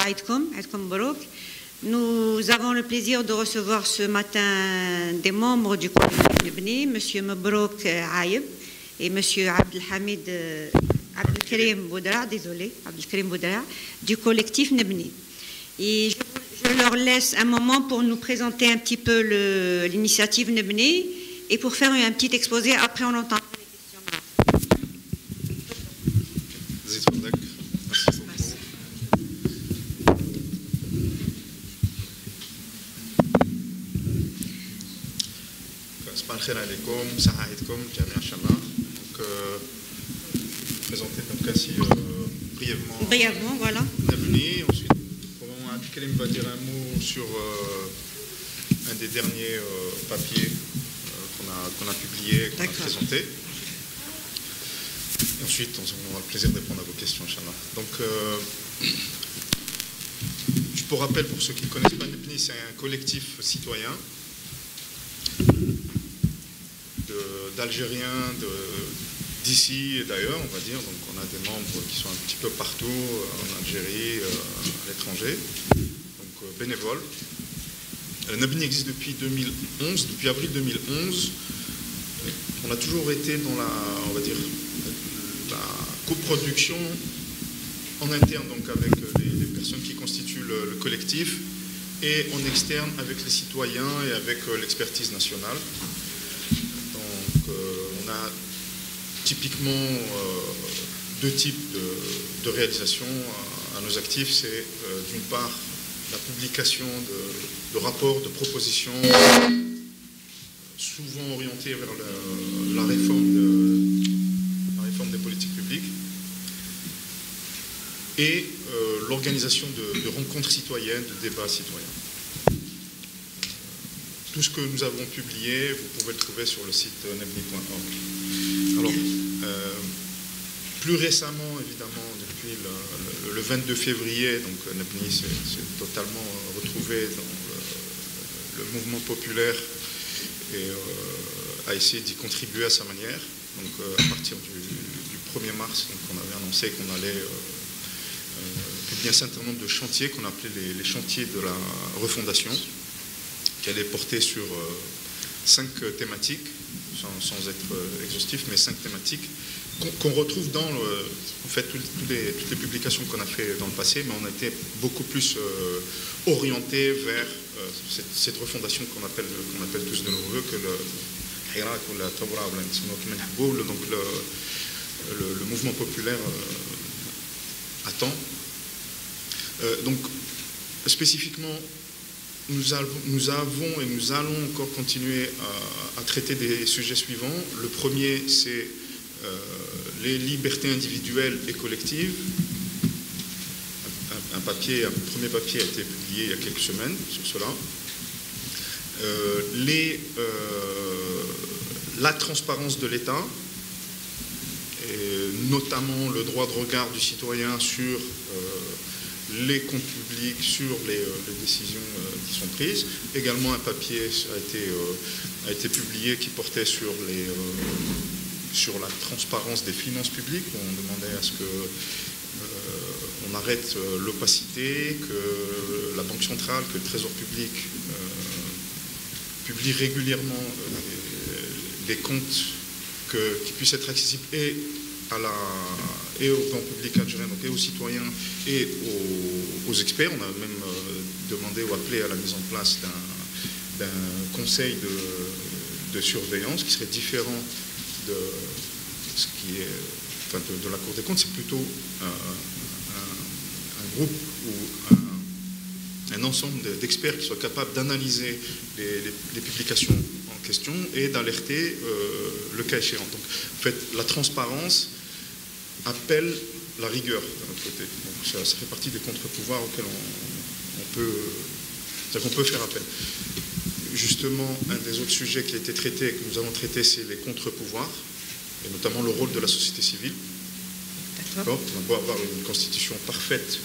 Aïdkoum Barouk. Nous avons le plaisir de recevoir ce matin des membres du collectif Nebni, M. Mabrouk Aïb et M. Abdelhamid Abdelkarim Boudra, du collectif Nebni. Et je leur laisse un moment pour nous présenter un petit peu l'initiative Nebni et pour faire un petit exposé. Après, on entend les questions. Présenter donc ainsi brièvement, voilà. Nebni. Ensuite, Abdelkarim va dire un mot sur un des derniers papiers qu'on a publié, qu'on a présenté. Et ensuite, on aura le plaisir de répondre à vos questions, Inch'Allah. Donc, pour rappel, pour ceux qui ne connaissent pas Nebni, c'est un collectif citoyen d'Algériens, d'ici et d'ailleurs, on va dire. Donc on a des membres qui sont un petit peu partout, en Algérie, à l'étranger, donc bénévoles. Nebni existe depuis 2011, depuis avril 2011. On a toujours été dans on va dire, la coproduction en interne, donc avec les personnes qui constituent le collectif, et en externe avec les citoyens et avec l'expertise nationale. On a typiquement deux types de réalisations à nos actifs. C'est d'une part la publication de rapports, de propositions, souvent orientés vers la réforme des politiques publiques, et l'organisation de rencontres citoyennes, de débats citoyens. Tout ce que nous avons publié, vous pouvez le trouver sur le site nebni.org. Alors, plus récemment, évidemment, depuis le 22 février, donc Nebni s'est totalement retrouvé dans le mouvement populaire et a essayé d'y contribuer à sa manière. Donc, à partir du 1er mars, donc, on avait annoncé qu'on allait publier un certain nombre de chantiers qu'on appelait les chantiers de la refondation, qui allait porter sur 5 thématiques, sans être exhaustif, mais 5 thématiques qu'on retrouve dans en fait, toutes les publications qu'on a fait dans le passé, mais on a été beaucoup plus orienté vers cette refondation qu'on appelle tous de nos voeux, que le Hirak ou la Tawra, donc le mouvement populaire attend. Donc, spécifiquement, nous avons et nous allons encore continuer à traiter des sujets suivants. Le premier, c'est les libertés individuelles et collectives. Un premier papier a été publié il y a quelques semaines sur cela. La transparence de l'État, et notamment le droit de regard du citoyen sur les comptes publics, sur les décisions qui sont prises. Également, un papier a été publié qui portait sur la transparence des finances publiques. On demandait à ce qu'on arrête l'opacité, que la Banque centrale, que le Trésor public publie régulièrement des comptes qui puissent être accessibles et au grand public algérien, donc et aux citoyens et aux experts. On a même demandé ou appelé à la mise en place d'un conseil de surveillance qui serait différent de ce qui est, enfin, de la Cour des comptes. C'est plutôt un groupe ou un ensemble d'experts qui soient capables d'analyser les publications en question et d'alerter le cas échéant. Donc, en fait, la transparence appelle la rigueur d'un autre côté. Donc, ça fait partie des contre-pouvoirs auxquels on peut faire appel. Justement, un des autres sujets qui a été traité, que nous allons traiter, c'est les contre-pouvoirs, et notamment le rôle de la société civile. D'accord. On va avoir une constitution parfaite.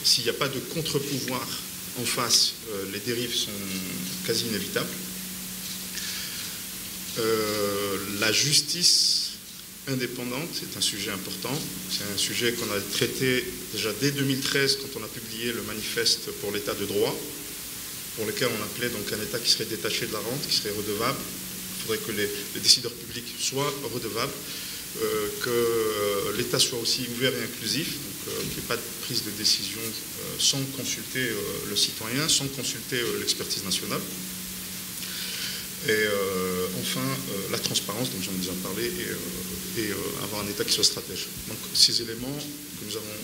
S'il n'y a pas de contre-pouvoir en face, les dérives sont quasi inévitables. La justice indépendante, c'est un sujet important. C'est un sujet qu'on a traité déjà dès 2013 quand on a publié le manifeste pour l'état de droit, pour lequel on appelait donc un État qui serait détaché de la rente, qui serait redevable. Il faudrait que les décideurs publics soient redevables, que l'État soit aussi ouvert et inclusif, donc qu'il n'y ait pas de prise de décision sans consulter le citoyen, sans consulter l'expertise nationale. Et enfin, la transparence, dont j'en ai déjà parlé, et avoir un État qui soit stratège. Donc ces éléments que nous avons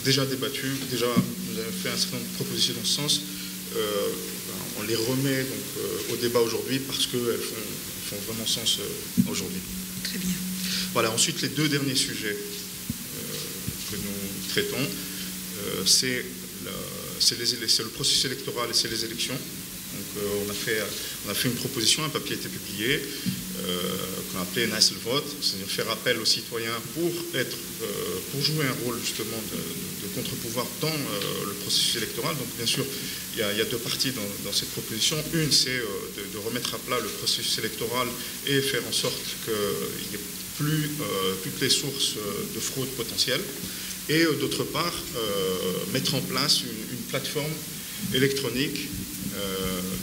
déjà débattus, déjà nous avons fait un certain nombre de propositions dans ce sens, on les remet donc, au débat aujourd'hui parce qu'elles font vraiment sens aujourd'hui. Très bien. Voilà, ensuite les deux derniers sujets que nous traitons, c'est le processus électoral et c'est les élections. Donc, on a fait une proposition, un papier a été publié, qu'on a appelé Nice le vote, c'est-à-dire faire appel aux citoyens pour jouer un rôle justement de contre-pouvoir dans le processus électoral. Donc bien sûr, il y a deux parties dans cette proposition. Une, c'est de remettre à plat le processus électoral et faire en sorte qu'il n'y ait plus toutes les sources de fraude potentielles. Et d'autre part, mettre en place une plateforme électronique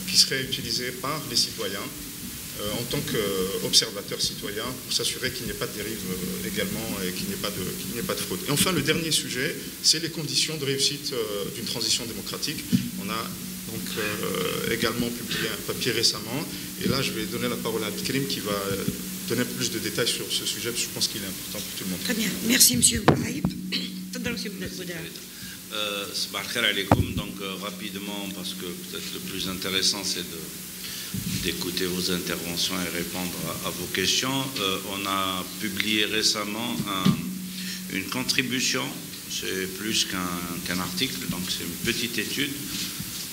qui serait utilisée par les citoyens en tant qu'observateurs citoyens pour s'assurer qu'il n'y ait pas de dérive également et qu'il n'y ait pas de fraude. Et enfin, le dernier sujet, c'est les conditions de réussite d'une transition démocratique. On a donc également publié un papier récemment, et là je vais donner la parole à Abdelkarim qui va donner plus de détails sur ce sujet, parce que je pense qu'il est important pour tout le monde. Très bien, merci M. Bouhaïb. Sabah al-Khair alaykoum. Donc rapidement, parce que peut-être le plus intéressant c'est d'écouter vos interventions et répondre à vos questions. On a publié récemment une contribution, c'est plus qu'un article, donc c'est une petite étude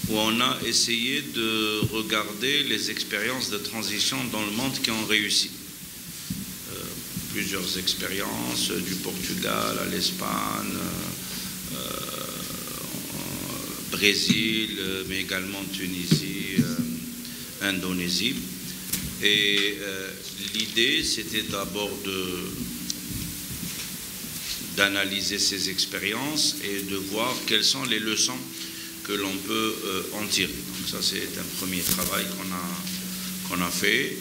où on a essayé de regarder les expériences de transition dans le monde qui ont réussi. Plusieurs expériences, du Portugal à l'Espagne, Brésil, mais également Tunisie, Indonésie. Et l'idée, c'était d'abord d'analyser ces expériences et de voir quelles sont les leçons que l'on peut en tirer. Donc ça, c'est un premier travail qu'on a fait,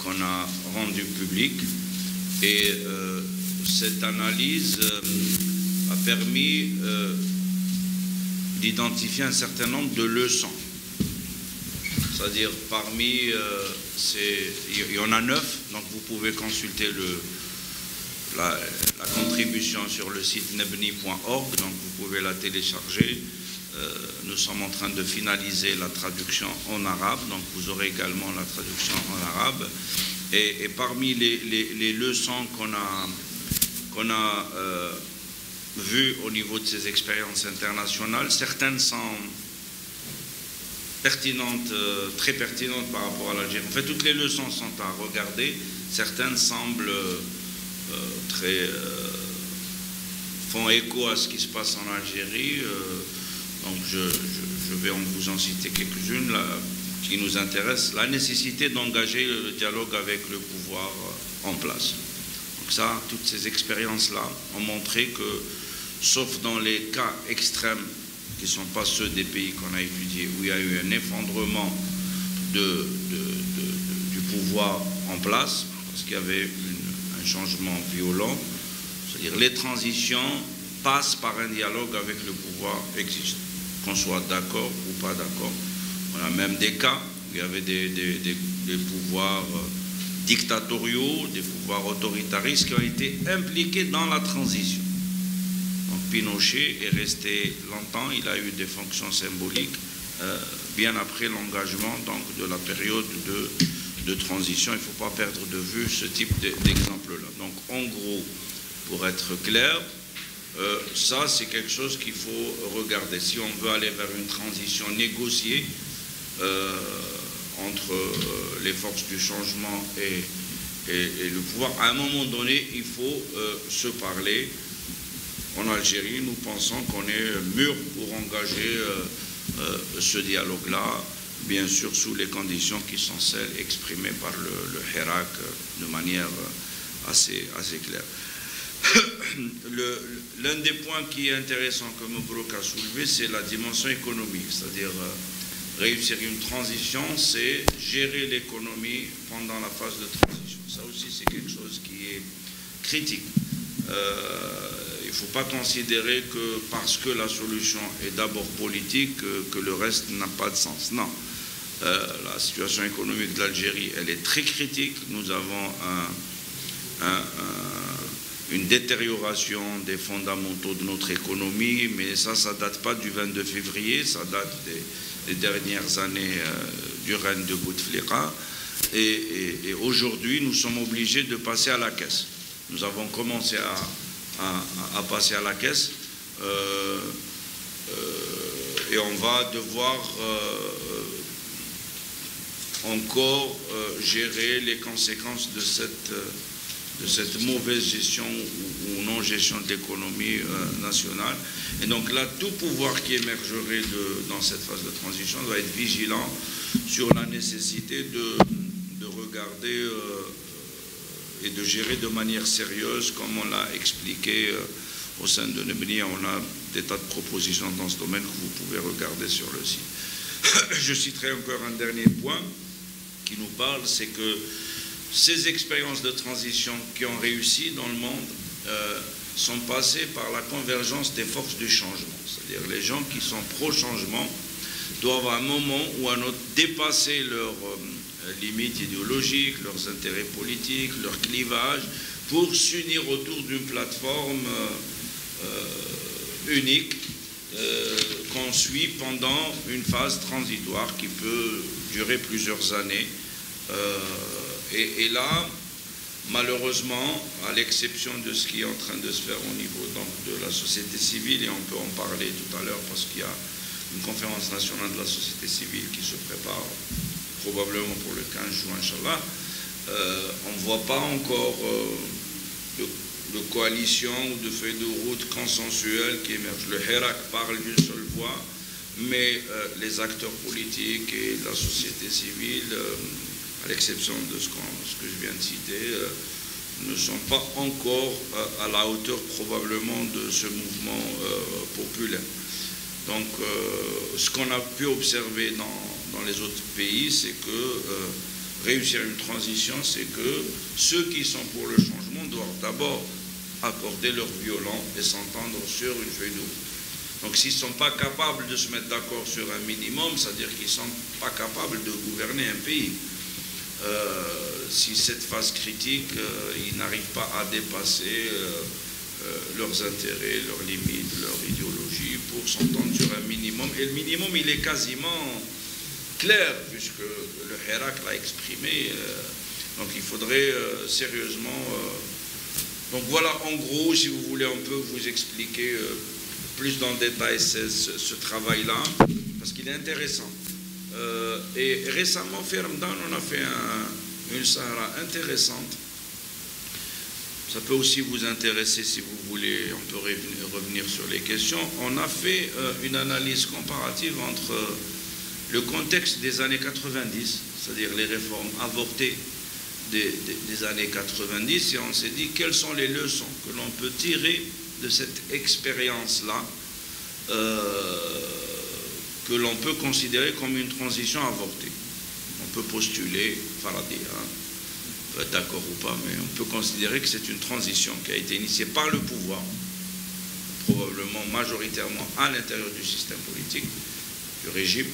qu'on a rendu public. Et cette analyse a permis d'identifier un certain nombre de leçons. C'est-à-dire parmi, il y en a 9, donc vous pouvez consulter la contribution sur le site nebni.org, donc vous pouvez la télécharger. Nous sommes en train de finaliser la traduction en arabe, donc vous aurez également la traduction en arabe. Et parmi les leçons qu'on a vues au niveau de ces expériences internationales, certaines sont pertinentes, très pertinentes par rapport à l'Algérie. En fait, toutes les leçons sont à regarder. Certaines semblent font écho à ce qui se passe en Algérie. Donc je vais vous en citer quelques-unes qui nous intéressent. La nécessité d'engager le dialogue avec le pouvoir en place. Donc ça, toutes ces expériences-là ont montré que, sauf dans les cas extrêmes qui ne sont pas ceux des pays qu'on a étudiés, où il y a eu un effondrement du pouvoir en place, parce qu'il y avait un changement violent, c'est-à-dire les transitions passent par un dialogue avec le pouvoir existant, qu'on soit d'accord ou pas d'accord. On a même des cas où il y avait des pouvoirs dictatoriaux, des pouvoirs autoritaristes qui ont été impliqués dans la transition. Donc Pinochet est resté longtemps, il a eu des fonctions symboliques bien après l'engagement de la période de transition. Il ne faut pas perdre de vue ce type d'exemple-là. Donc en gros, pour être clair, ça c'est quelque chose qu'il faut regarder. Si on veut aller vers une transition négociée entre les forces du changement et le pouvoir, à un moment donné, il faut se parler. En Algérie, nous pensons qu'on est mûr pour engager ce dialogue-là, bien sûr sous les conditions qui sont celles exprimées par le Hirak de manière assez clair. L'un des points qui est intéressant que Mebrouk a soulevé, c'est la dimension économique, c'est-à-dire réussir une transition, c'est gérer l'économie pendant la phase de transition. Ça aussi, c'est quelque chose qui est critique. Il ne faut pas considérer que parce que la solution est d'abord politique, que le reste n'a pas de sens. Non. La situation économique de l'Algérie, elle est très critique. Nous avons une détérioration des fondamentaux de notre économie, mais ça ne date pas du 22 février, ça date des dernières années du règne de Bouteflika. Et aujourd'hui, nous sommes obligés de passer à la caisse. Nous avons commencé à passer à la caisse et on va devoir encore gérer les conséquences de cette mauvaise gestion ou non-gestion de l'économie nationale. Et donc là, tout pouvoir qui émergerait dans cette phase de transition doit être vigilant sur la nécessité de regarder et de gérer de manière sérieuse, comme on l'a expliqué au sein de Nebnia. On a des tas de propositions dans ce domaine que vous pouvez regarder sur le site. Je citerai encore un dernier point qui nous parle, c'est que ces expériences de transition qui ont réussi dans le monde sont passées par la convergence des forces du changement. C'est-à-dire les gens qui sont pro-changement doivent à un moment ou à un autre dépasser leurs limites idéologiques, leurs intérêts politiques, leurs clivages, pour s'unir autour d'une plateforme unique qu'on suit pendant une phase transitoire qui peut durer plusieurs années. Et là, malheureusement, à l'exception de ce qui est en train de se faire au niveau donc, de la société civile, et on peut en parler tout à l'heure parce qu'il y a une conférence nationale de la société civile qui se prépare probablement pour le 15 juin, Inch'Allah, on ne voit pas encore de coalition ou de feuille de route consensuelle qui émerge. Le Hirak parle d'une seule voix, mais les acteurs politiques et la société civile, à l'exception de ce que je viens de citer, ne sont pas encore à la hauteur probablement de ce mouvement populaire. Donc, ce qu'on a pu observer dans les autres pays, c'est que réussir une transition, c'est que ceux qui sont pour le changement doivent d'abord accorder leur violon et s'entendre sur une feuille de route. Donc, s'ils ne sont pas capables de se mettre d'accord sur un minimum, c'est-à-dire qu'ils ne sont pas capables de gouverner un pays. Si cette phase critique, ils n'arrivent pas à dépasser leurs intérêts, leurs limites, leur idéologie pour s'entendre sur un minimum. Et le minimum, il est quasiment clair, puisque le Hirak l'a exprimé. Donc il faudrait sérieusement... donc voilà, en gros, si vous voulez, on peut vous expliquer plus dans le détail ce travail-là, parce qu'il est intéressant. Et récemment, Fermdan, on a fait une Sahara intéressante. Ça peut aussi vous intéresser si vous voulez, on peut revenir sur les questions. On a fait une analyse comparative entre le contexte des années 90, c'est-à-dire les réformes avortées des années 90, et on s'est dit quelles sont les leçons que l'on peut tirer de cette expérience-là, que l'on peut considérer comme une transition avortée. On peut postuler, Faraday, peut être d'accord ou pas, mais on peut considérer que c'est une transition qui a été initiée par le pouvoir, probablement majoritairement à l'intérieur du système politique, du régime,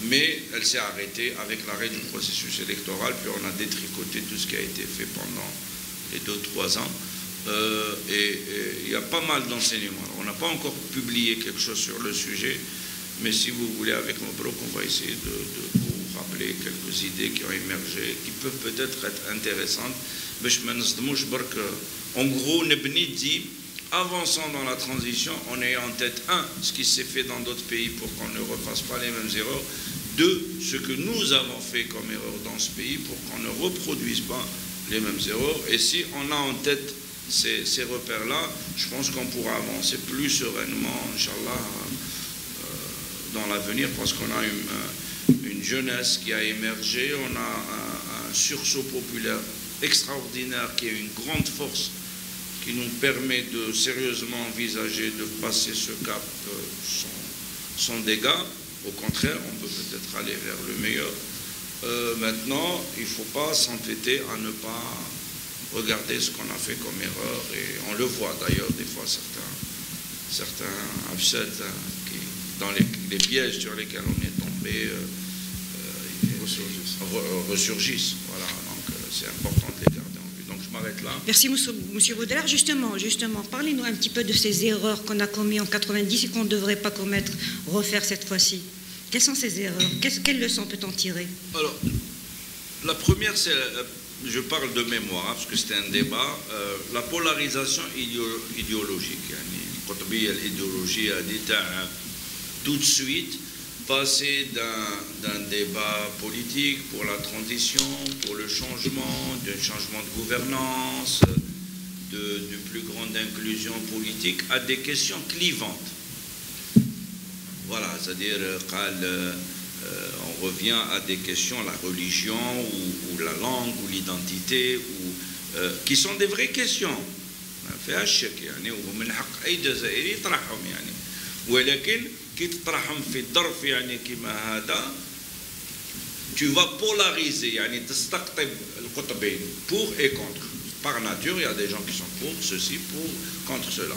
mais elle s'est arrêtée avec l'arrêt du processus électoral, puis on a détricoté tout ce qui a été fait pendant les 2-3 ans. Et il y a pas mal d'enseignements. On n'a pas encore publié quelque chose sur le sujet, mais si vous voulez, avec Mebrouk, on va essayer de vous rappeler quelques idées qui ont émergé, qui peuvent peut-être être intéressantes. En gros, Nebni dit, avançons dans la transition en ayant en tête, 1, ce qui s'est fait dans d'autres pays pour qu'on ne refasse pas les mêmes erreurs, 2, ce que nous avons fait comme erreur dans ce pays pour qu'on ne reproduise pas les mêmes erreurs. Et si on a en tête ces repères-là, je pense qu'on pourra avancer plus sereinement, Inch'Allah, dans l'avenir, parce qu'on a une jeunesse qui a émergé, on a un sursaut populaire extraordinaire, qui est une grande force, qui nous permet de sérieusement envisager de passer ce cap sans dégâts. Au contraire, on peut peut-être aller vers le meilleur. Maintenant, il ne faut pas s'entêter à ne pas regarder ce qu'on a fait comme erreur. Et on le voit d'ailleurs, des fois, certains absents dans les pièges sur lesquels on est tombé ressurgissent. Voilà, donc c'est important de les garder en vue. Donc je m'arrête là. Merci, Monsieur Baudelaire. Justement, parlez-nous un petit peu de ces erreurs qu'on a commises en 90 et qu'on ne devrait pas refaire cette fois-ci. Quelles sont ces erreurs? Quelles leçons peut-on tirer? Alors, la première, c'est, je parle de mémoire, parce que c'était un débat, la polarisation idéologique. L'idéologie a dit tout de suite passer d'un débat politique pour la transition, pour le changement, d'un changement de gouvernance, de plus grande inclusion politique, à des questions clivantes. Voilà, c'est-à-dire on revient à des questions, la religion ou la langue ou l'identité, qui sont des vraies questions. فيها الشك يعني ومن حق أي جزائري يطرحهم يعني ولكن كي تطرحهم في ظرف يعني كما هذا tu vas polariser يعني تستقطب القطبين pour et contre. Par nature, il y a des gens qui sont pour ceci, pour contre cela.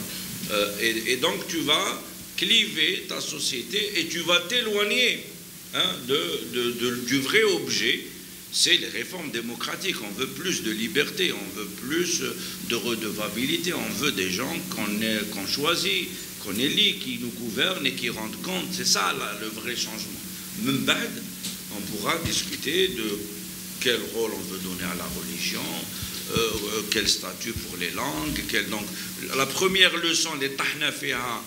Et donc tu vas cliver ta société et tu vas t'éloigner du vrai objet. C'est les réformes démocratiques. On veut plus de liberté, on veut plus de redevabilité, on veut des gens qu'on choisit, qu'on élit, qui nous gouvernent et qui rendent compte. C'est ça là, le vrai changement. Même on pourra discuter de quel rôle on veut donner à la religion, quel statut pour les langues. Donc, la première leçon, les tahnaféha,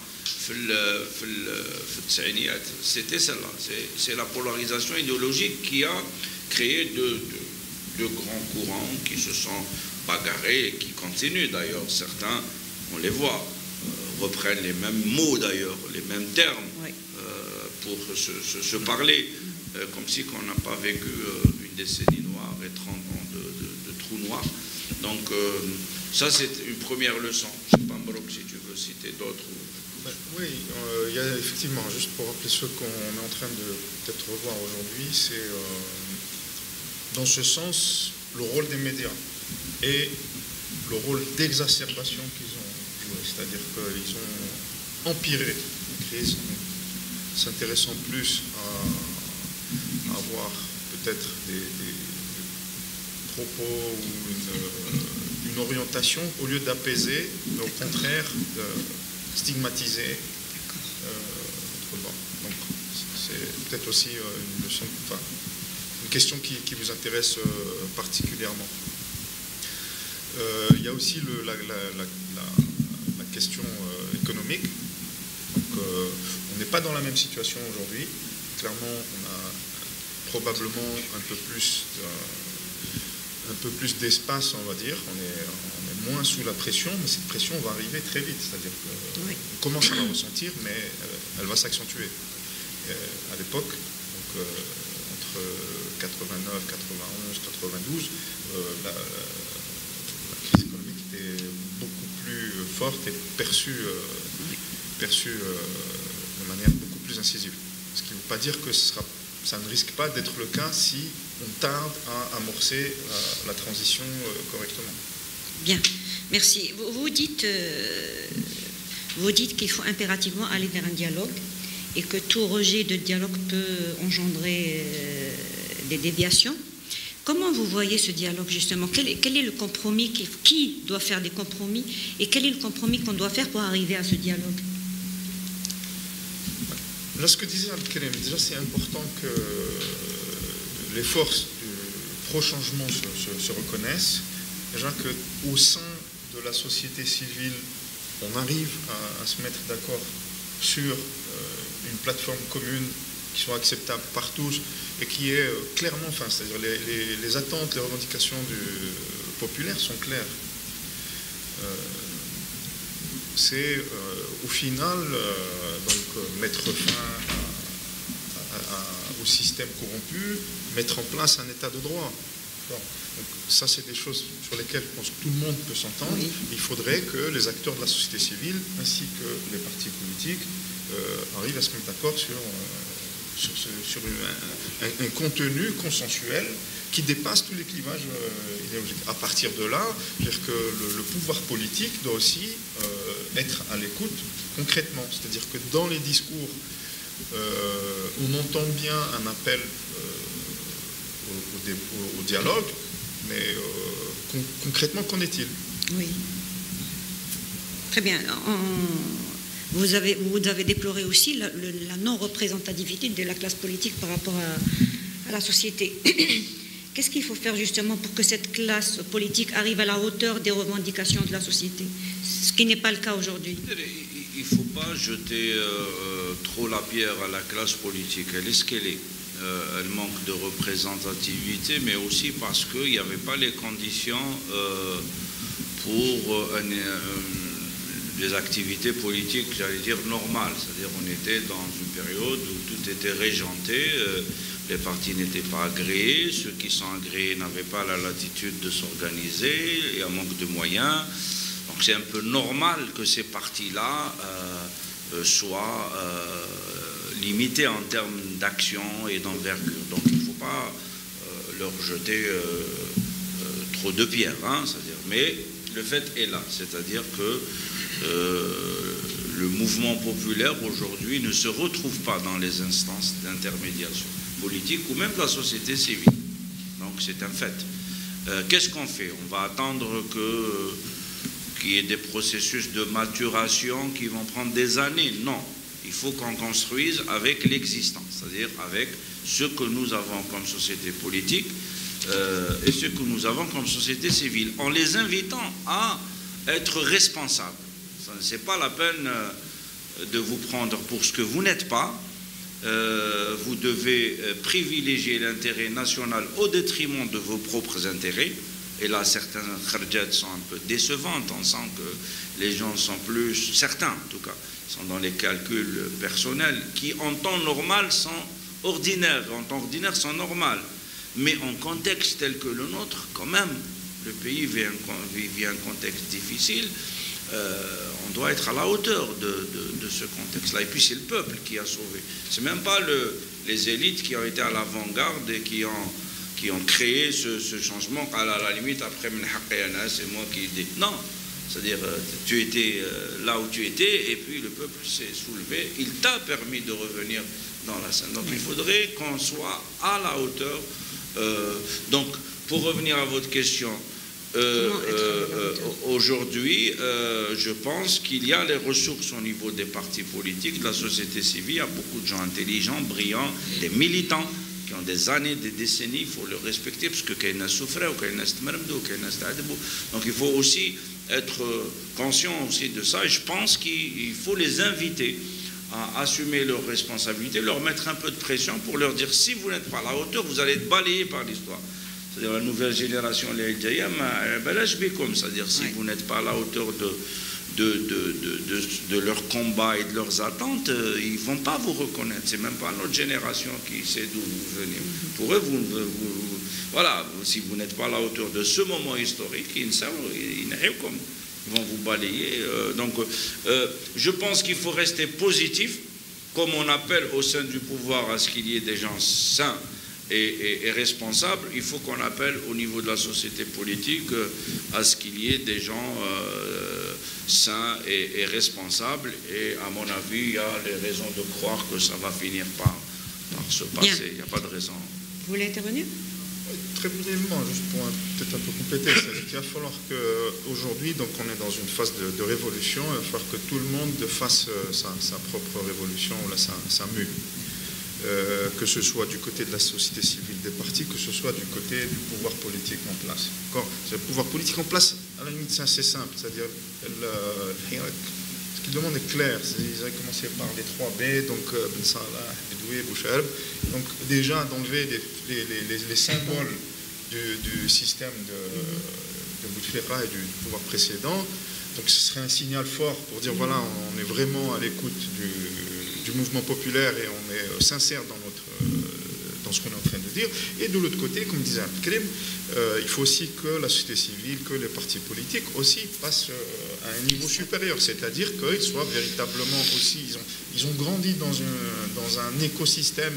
c'était celle-là. C'est la polarisation idéologique qui a créé de grands courants qui se sont bagarrés et qui continuent d'ailleurs. Certains, on les voit, reprennent les mêmes mots d'ailleurs, les mêmes termes oui. Pour se parler, comme si on n'a pas vécu une décennie noire et 30 ans de trous noirs. Donc ça c'est une première leçon. Je ne sais pas, Mbrouk, si tu veux citer d'autres. Oui, il y a effectivement, juste pour rappeler ce qu'on est en train de peut-être revoir aujourd'hui, c'est dans ce sens le rôle des médias et le rôle d'exacerbation qu'ils ont joué, c'est-à-dire qu'ils ont empiré la crise, s'intéressant plus à avoir peut-être des propos ou une orientation au lieu d'apaiser, mais au contraire de stigmatiser autre bord. Donc c'est peut-être aussi une leçon, enfin, une question qui vous intéresse particulièrement. Il y a aussi la question économique. Donc, on n'est pas dans la même situation aujourd'hui. Clairement, on a probablement un peu plus d'espace, on va dire. On est moins sous la pression, mais cette pression va arriver très vite. C'est-à-dire qu'on commence à la ressentir, mais elle va s'accentuer. À l'époque, donc, entre 89, 91, 92, la crise économique était beaucoup plus forte et perçue de manière beaucoup plus incisive. Ce qui ne veut pas dire que ça ne risque pas d'être le cas si on tarde à amorcer la transition correctement. Bien, merci. Vous dites qu'il faut impérativement aller vers un dialogue et que tout rejet de dialogue peut engendrer des déviations. Comment vous voyez ce dialogue justement? Quel est le compromis? Qui doit faire des compromis? Et quel est le compromis qu'on doit faire pour arriver à ce dialogue? Là, ce que disait Al-Karim, déjà c'est important que les forces du pro-changement se reconnaissent. Déjà qu'au sein de la société civile, on arrive à se mettre d'accord sur une plateforme commune qui soit acceptable par tous et qui est clairement, enfin, c'est-à-dire les attentes, les revendications populaires sont claires. C'est au final donc mettre fin au système corrompu, mettre en place un état de droit. Donc, ça, c'est des choses sur lesquelles je pense que tout le monde peut s'entendre. Oui. Il faudrait que les acteurs de la société civile, ainsi que les partis politiques, arrivent à se mettre d'accord sur un contenu consensuel qui dépasse tous les clivages idéologiques. À partir de là, c'est-à-dire que le pouvoir politique doit aussi être à l'écoute concrètement. C'est-à-dire que dans les discours, on entend bien un appel au dialogue, mais concrètement, qu'en est-il? Oui. Très bien. Vous avez déploré aussi la non-représentativité de la classe politique par rapport à la société. Qu'est-ce qu'il faut faire justement pour que cette classe politique arrive à la hauteur des revendications de la société, ce qui n'est pas le cas aujourd'hui? Il ne faut pas jeter trop la pierre à la classe politique. Elle est ce qu'elle est. Elle manque de représentativité, mais aussi parce qu'il n'y avait pas les conditions pour des activités politiques, j'allais dire, normales. C'est-à-dire on était dans une période où tout était régenté, les partis n'étaient pas agréés, ceux qui sont agréés n'avaient pas la latitude de s'organiser, il y a un manque de moyens. Donc c'est un peu normal que ces partis-là soient limités en termes d'action et d'envergure. Donc il ne faut pas leur jeter trop de pierres, hein, c'est-à-dire, mais le fait est là, c'est-à-dire que le mouvement populaire aujourd'hui ne se retrouve pas dans les instances d'intermédiation politique ou même la société civile. Donc c'est un fait. Qu'est-ce qu'on fait? On va attendre qu'il y ait des processus de maturation qui vont prendre des années? Non. Il faut qu'on construise avec l'existant, c'est-à-dire avec ce que nous avons comme société politique et ce que nous avons comme société civile, en les invitant à être responsables. Ce n'est pas la peine de vous prendre pour ce que vous n'êtes pas. Vous devez privilégier l'intérêt national au détriment de vos propres intérêts. Et là, certains kharjats sont un peu décevantes. On sent que les gens sont plus, certains en tout cas, sont dans les calculs personnels qui en temps normal sont ordinaires, en temps ordinaire sont normales. Mais en contexte tel que le nôtre, quand même, le pays vit un contexte difficile, on doit être à la hauteur de ce contexte-là. Et puis c'est le peuple qui a sauvé. C'est même pas les élites qui ont été à l'avant-garde et qui ont créé ce changement. À la limite, après, c'est moi qui dis. Non, c'est-à-dire, tu étais là où tu étais, et puis le peuple s'est soulevé. Il t'a permis de revenir dans la scène. Donc il faudrait qu'on soit à la hauteur. Donc, pour revenir à votre question, aujourd'hui, je pense qu'il y a les ressources au niveau des partis politiques, de la société civile. Il y a beaucoup de gens intelligents, brillants, des militants qui ont des années, des décennies. Il faut le respecter parce que donc il faut aussi être conscient aussi de ça. Et je pense qu'il faut les inviter à assumer leurs responsabilités, leur mettre un peu de pression pour leur dire si vous n'êtes pas à la hauteur, vous allez être balayé par l'histoire. C'est-à-dire la nouvelle génération, c'est-à-dire si vous n'êtes pas à la hauteur de leurs combats et de leurs attentes, ils ne vont pas vous reconnaître. C'est même pas notre génération qui sait d'où vous venez. Pour eux, voilà, si vous n'êtes pas à la hauteur de ce moment historique, ils vont vous balayer. Donc, je pense qu'il faut rester positif, comme on appelle au sein du pouvoir à ce qu'il y ait des gens sains et responsable. Il faut qu'on appelle au niveau de la société politique à ce qu'il y ait des gens sains et responsables. Et à mon avis, il y a les raisons de croire que ça va finir par se passer. Bien. Il n'y a pas de raison. Vous voulez intervenir? Très brièvement, juste pour peut-être un peu compléter, c'est-à-dire qu'il va falloir qu'aujourd'hui, donc on est dans une phase de révolution, il va falloir que tout le monde fasse sa propre révolution, là, sa mue. Que ce soit du côté de la société civile des partis, que ce soit du côté du pouvoir politique en place. Le pouvoir politique en place, à la limite, c'est assez simple. C'est-à-dire, ce qu'il demande est clair. Ils avaient commencé par les 3B, donc Ben Salah, Bedoui, Bouchareb. Donc, déjà, d'enlever les symboles du système de Bouteflika et du pouvoir précédent. Donc, ce serait un signal fort pour dire voilà, on est vraiment à l'écoute du mouvement populaire et on est sincère dans ce qu'on est en train de dire. Et de l'autre côté, comme disait Abdelkrim, il faut aussi que la société civile, que les partis politiques aussi passent à un niveau supérieur, c'est-à-dire qu'ils soient véritablement aussi, ils ont grandi dans un écosystème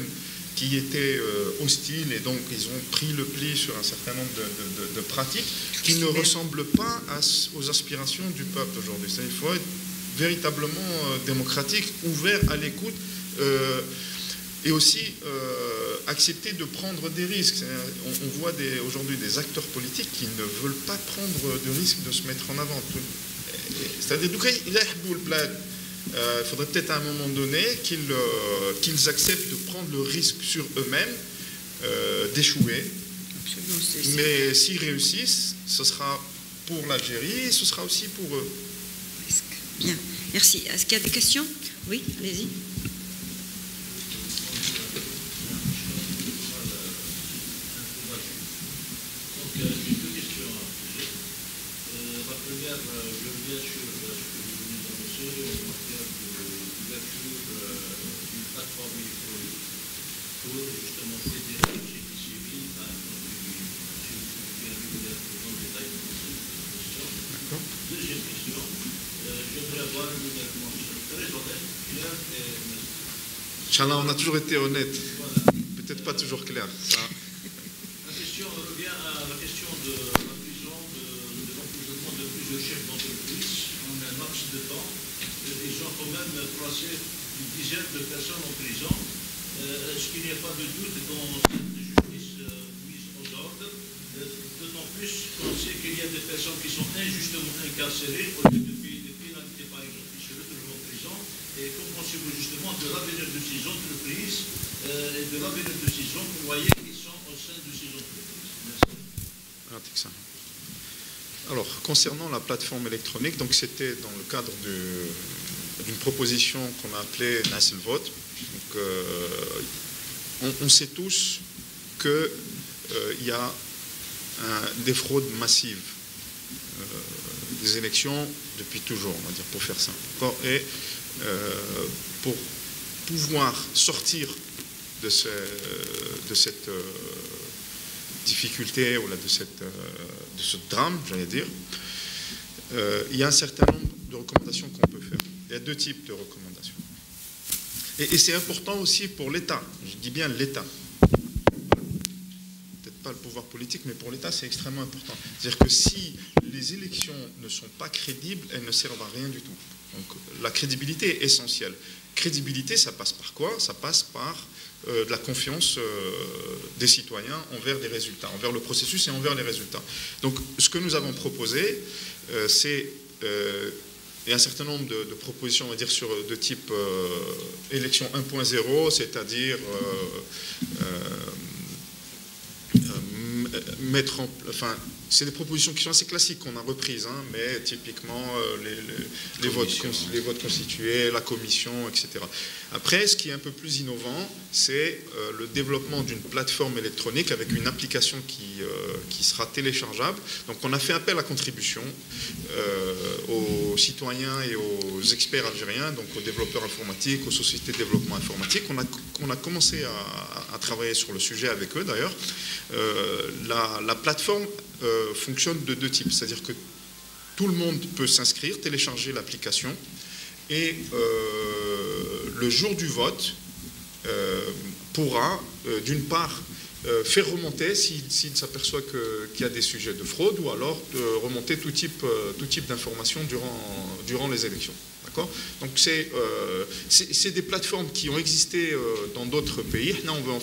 qui était hostile, et donc ils ont pris le pli sur un certain nombre de pratiques qui ne ressemblent pas aux aspirations du peuple aujourd'hui. Il faut être véritablement démocratique, ouvert à l'écoute, et aussi accepter de prendre des risques. On voit aujourd'hui des acteurs politiques qui ne veulent pas prendre de risques de se mettre en avant. C'est-à-dire il faudrait peut-être à un moment donné qu'ils acceptent de prendre le risque sur eux-mêmes d'échouer. Mais s'ils réussissent, ce sera pour l'Algérie et ce sera aussi pour eux. Bien, merci. Est-ce qu'il y a des questions? Oui, allez-y. Inch'Allah, on a toujours été honnête, peut-être pas toujours clair. Ça. La question revient à la question de la prison, de l'emprisonnement de plusieurs chefs d'entreprise en un laps de temps. Ils ont quand même placé une dizaine de personnes en prison. Est-ce qu'il n'y a pas de doute dans cette justice mise aux ordres? D'autant plus qu'on sait qu'il y a des personnes qui sont injustement incarcérées au lieu de payer des pénalités, par exemple, qui se retrouvent en prison. Et qu'en pensez-vous justement de l'avenir de ces entreprises et de l'avenir de ces employés qui sont au sein de ces entreprises? Merci. Alors, concernant la plateforme électronique, donc c'était dans le cadre d'une proposition qu'on a appelée Nas el Vote. Donc, on sait tous qu'il y a des fraudes massives des élections depuis toujours, on va dire, pour faire simple. Et pour pouvoir sortir de cette difficulté ou de ce drame, j'allais dire, il y a un certain nombre de recommandations qu'on peut faire. Il y a deux types de recommandations. Et c'est important aussi pour l'État, je dis bien l'État. Peut-être pas le pouvoir politique, mais pour l'État, c'est extrêmement important. C'est-à-dire que si les élections ne sont pas crédibles, elles ne servent à rien du tout. Donc la crédibilité est essentielle. Crédibilité, ça passe par quoi? Ça passe par de la confiance des citoyens envers les résultats, envers le processus et envers les résultats. Donc ce que nous avons proposé, c'est un certain nombre de propositions, on va dire, de type élection 1.0, c'est-à-dire c'est des propositions qui sont assez classiques qu'on a reprises, hein, mais typiquement les votes constitués, la commission, etc. Après, ce qui est un peu plus innovant, c'est le développement d'une plateforme électronique avec une application qui sera téléchargeable. Donc on a fait appel à contribution aux citoyens et aux experts algériens, donc aux développeurs informatiques, aux sociétés de développement informatique. On a commencé à travailler sur le sujet avec eux d'ailleurs. La plateforme fonctionne de deux types, c'est-à-dire que tout le monde peut s'inscrire, télécharger l'application et le jour du vote pourra d'une part faire remonter s'il s'aperçoit qu'il y a des sujets de fraude ou alors remonter tout type d'informations durant les élections. Donc c'est des plateformes qui ont existé dans d'autres pays. Là, on veut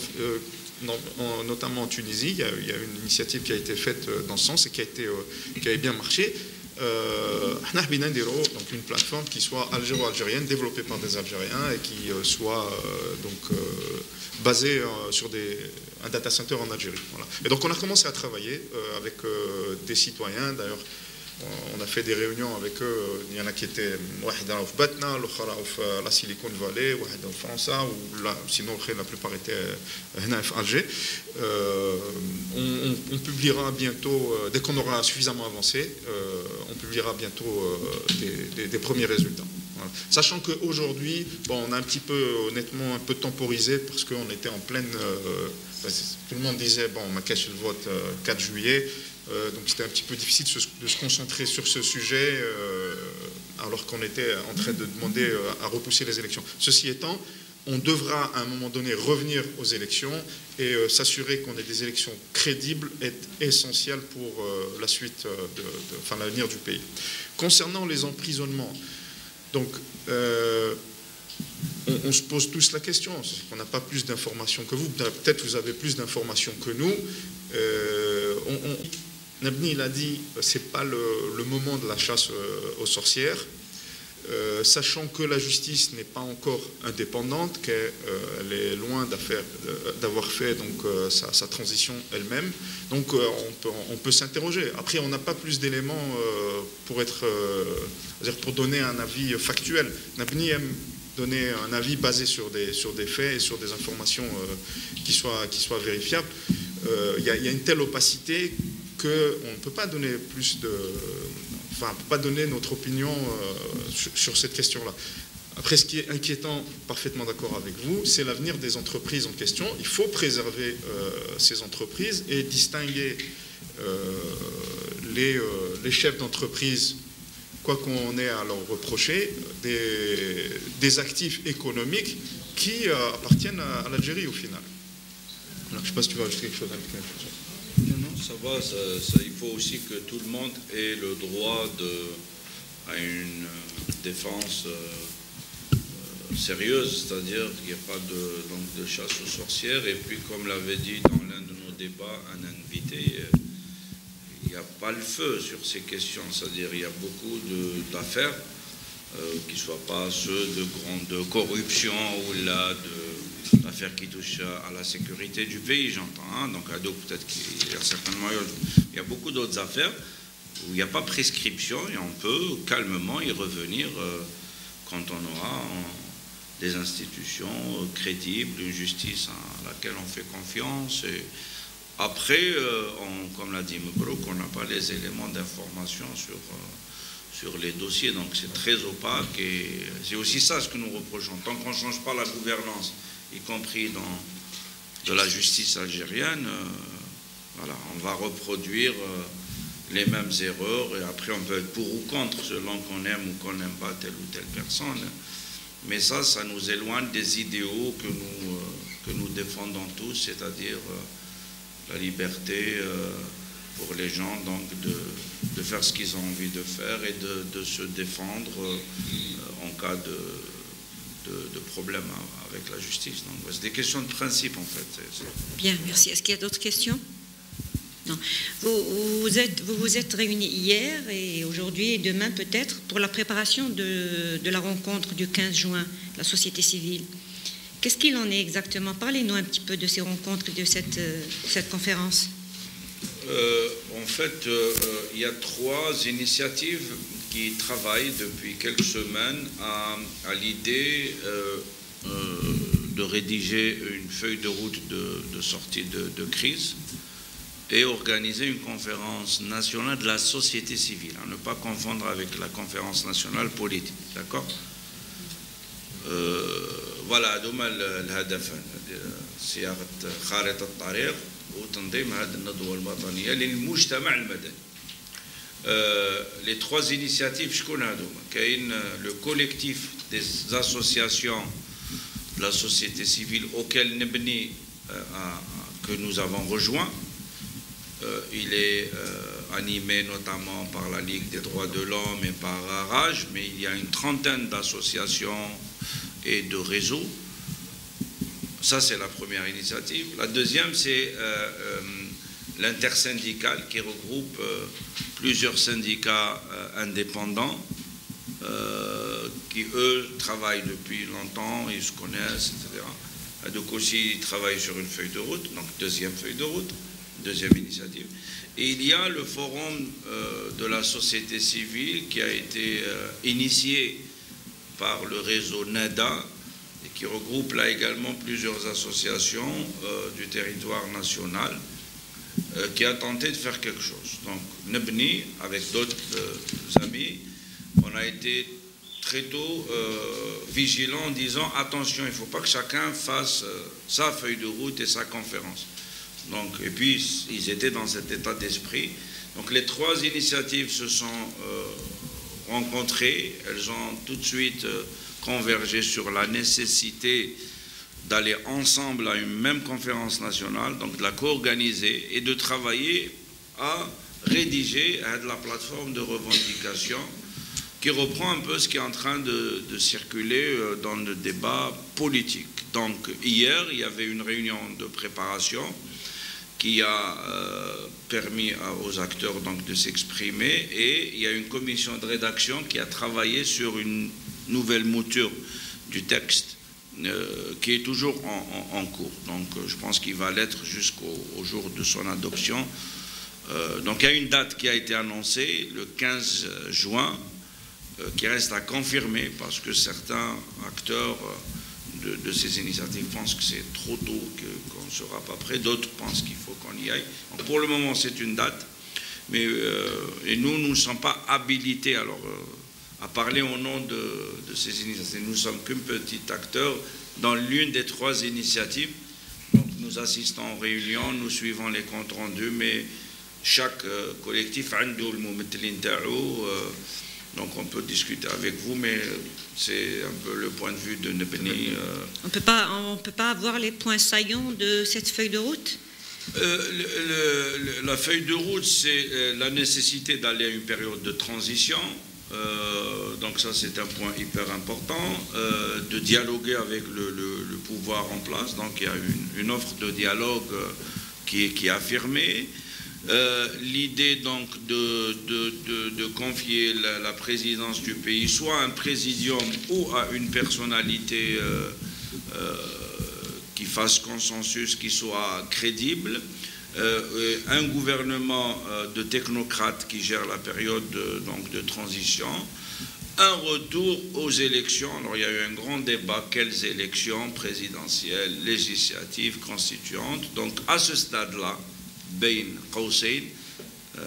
notamment en Tunisie, il y a une initiative qui a été faite dans ce sens et qui a bien marché. Donc une plateforme qui soit algéro-algérienne, développée par des Algériens et qui soit basée sur un data center en Algérie. Voilà. Et donc on a commencé à travailler avec des citoyens, d'ailleurs. On a fait des réunions avec eux. Il y en a qui étaient au Batna, l'autre à la Silicon Valley, en France, ou sinon la plupart étaient à Alger. On publiera bientôt, dès qu'on aura suffisamment avancé, on publiera bientôt des premiers résultats. Voilà. Sachant qu'aujourd'hui, bon, on a un petit peu, honnêtement, un peu temporisé parce qu'on était en pleine... tout le monde disait, bon, on m'a caché le vote 4 juillet, donc c'était un petit peu difficile de se concentrer sur ce sujet alors qu'on était en train de demander à repousser les élections. Ceci étant, on devra à un moment donné revenir aux élections et s'assurer qu'on ait des élections crédibles est essentiel pour la suite, enfin l'avenir du pays. Concernant les emprisonnements, donc on se pose tous la question, on n'a pas plus d'informations que vous, peut-être vous avez plus d'informations que nous. Nabni, il a dit, c'est pas le moment de la chasse aux sorcières. Sachant que la justice n'est pas encore indépendante, qu'elle est loin d'avoir fait donc, sa transition elle-même. Donc on peut s'interroger. Après, on n'a pas plus d'éléments pour donner un avis factuel. Nabni aime donner un avis basé sur des faits et sur des informations qui soient vérifiables. Il y a une telle opacité qu'on ne peut pas donner plus de... Enfin, on ne peut pas donner notre opinion sur cette question-là. Après, ce qui est inquiétant, parfaitement d'accord avec vous, c'est l'avenir des entreprises en question. Il faut préserver ces entreprises et distinguer les chefs d'entreprise, quoi qu'on ait à leur reprocher, des actifs économiques qui appartiennent à l'Algérie au final. Alors, je ne sais pas si tu veux ajouter quelque chose. Non, ça va. Il faut aussi que tout le monde ait le droit à une défense sérieuse, c'est-à-dire qu'il n'y a pas de chasse aux sorcières. Et puis, comme l'avait dit dans l'un de nos débats un invité, il n'y a pas le feu sur ces questions, c'est-à-dire il y a beaucoup d'affaires qui ne soient pas ceux de grande corruption ou là d'affaires qui touchent à la sécurité du pays, j'entends. Hein. Donc à d'autres, peut-être qu'il y a certainement beaucoup d'autres affaires où il n'y a pas prescription et on peut calmement y revenir quand on aura des institutions crédibles, une justice à laquelle on fait confiance. Et après, comme l'a dit Mebrouk, on n'a pas les éléments d'information sur les dossiers, donc c'est très opaque et c'est aussi ça ce que nous reprochons. Tant qu'on ne change pas la gouvernance, y compris de la justice algérienne, voilà, on va reproduire les mêmes erreurs et après on peut être pour ou contre selon qu'on aime ou qu'on n'aime pas telle ou telle personne. Mais ça nous éloigne des idéaux que nous défendons tous, c'est-à-dire la liberté pour les gens donc de faire ce qu'ils ont envie de faire et de se défendre en cas de problème avec la justice. Donc c'est des questions de principe en fait. Bien, merci. Est-ce qu'il y a d'autres questions? Non. Vous vous êtes réunis hier et aujourd'hui et demain peut-être pour la préparation de la rencontre du 15 juin, la société civile. Qu'est-ce qu'il en est exactement? Parlez-nous un petit peu de ces rencontres et de cette conférence. En fait, il y a 3 initiatives qui travaillent depuis quelques semaines à l'idée de rédiger une feuille de route de sortie de crise et organiser une conférence nationale de la société civile, à ne pas confondre avec la conférence nationale politique, d'accord? Voilà, دوما الهدف صياغة خارطة الطريق وتنظيم هذه الندوة الوطنية للمجتمع المدني. Les 3 initiatives, شكون هذوما؟ كاين le collectif des associations de la société civile auquel Nebni que nous avons rejoint. Il est animé notamment par la Ligue des droits de l'homme et par Arage, mais il y a une trentaine d'associations et de réseaux. Ça, c'est la première initiative. La deuxième, c'est l'intersyndicale qui regroupe plusieurs syndicats indépendants qui, eux, travaillent depuis longtemps, ils se connaissent, etc. Donc aussi, ils travaillent sur une feuille de route, donc deuxième feuille de route. Deuxième initiative. Et il y a le forum de la société civile qui a été initié par le réseau NADA et qui regroupe là également plusieurs associations du territoire national qui a tenté de faire quelque chose. Donc Nebni, avec d'autres amis, on a été très tôt vigilants en disant attention, il ne faut pas que chacun fasse sa feuille de route et sa conférence. Donc, et puis, ils étaient dans cet état d'esprit. Donc, les trois initiatives se sont rencontrées. Elles ont tout de suite convergé sur la nécessité d'aller ensemble à une même conférence nationale, donc de la co-organiser et de travailler à rédiger la plateforme de revendication qui reprend un peu ce qui est en train de circuler dans le débat politique. Donc, hier, il y avait une réunion de préparation qui a permis aux acteurs donc, de s'exprimer, et il y a une commission de rédaction qui a travaillé sur une nouvelle mouture du texte qui est toujours en cours. Donc je pense qu'il va l'être jusqu'au jour de son adoption. Donc il y a une date qui a été annoncée, le 15 juin, qui reste à confirmer parce que certains acteurs de ces initiatives pensent que c'est trop tôt, qu'on ne sera pas prêt. D'autres pensent qu'il faut qu'on y aille. Donc, pour le moment, c'est une date. Mais, et nous ne sommes pas habilités à parler au nom de ces initiatives. Nous ne sommes qu'un petit acteur dans l'une des trois initiatives. Donc, nous assistons aux réunions, nous suivons les comptes rendus, mais chaque collectif a un double donc on peut discuter avec vous, mais c'est un peu le point de vue de Nebni. On ne peut pas avoir les points saillants de cette feuille de route? La feuille de route, c'est la nécessité d'aller à une période de transition. Donc ça, c'est un point hyper important, de dialoguer avec le pouvoir en place. Donc il y a une offre de dialogue qui est affirmée. L'idée donc de confier la présidence du pays soit à un présidium ou à une personnalité qui fasse consensus, qui soit crédible, un gouvernement de technocrates qui gère la période donc de transition, un retour aux élections. Alors il y a eu un grand débat, quelles élections présidentielles, législatives, constituantes. Donc à ce stade-là, Bain Qawsayn,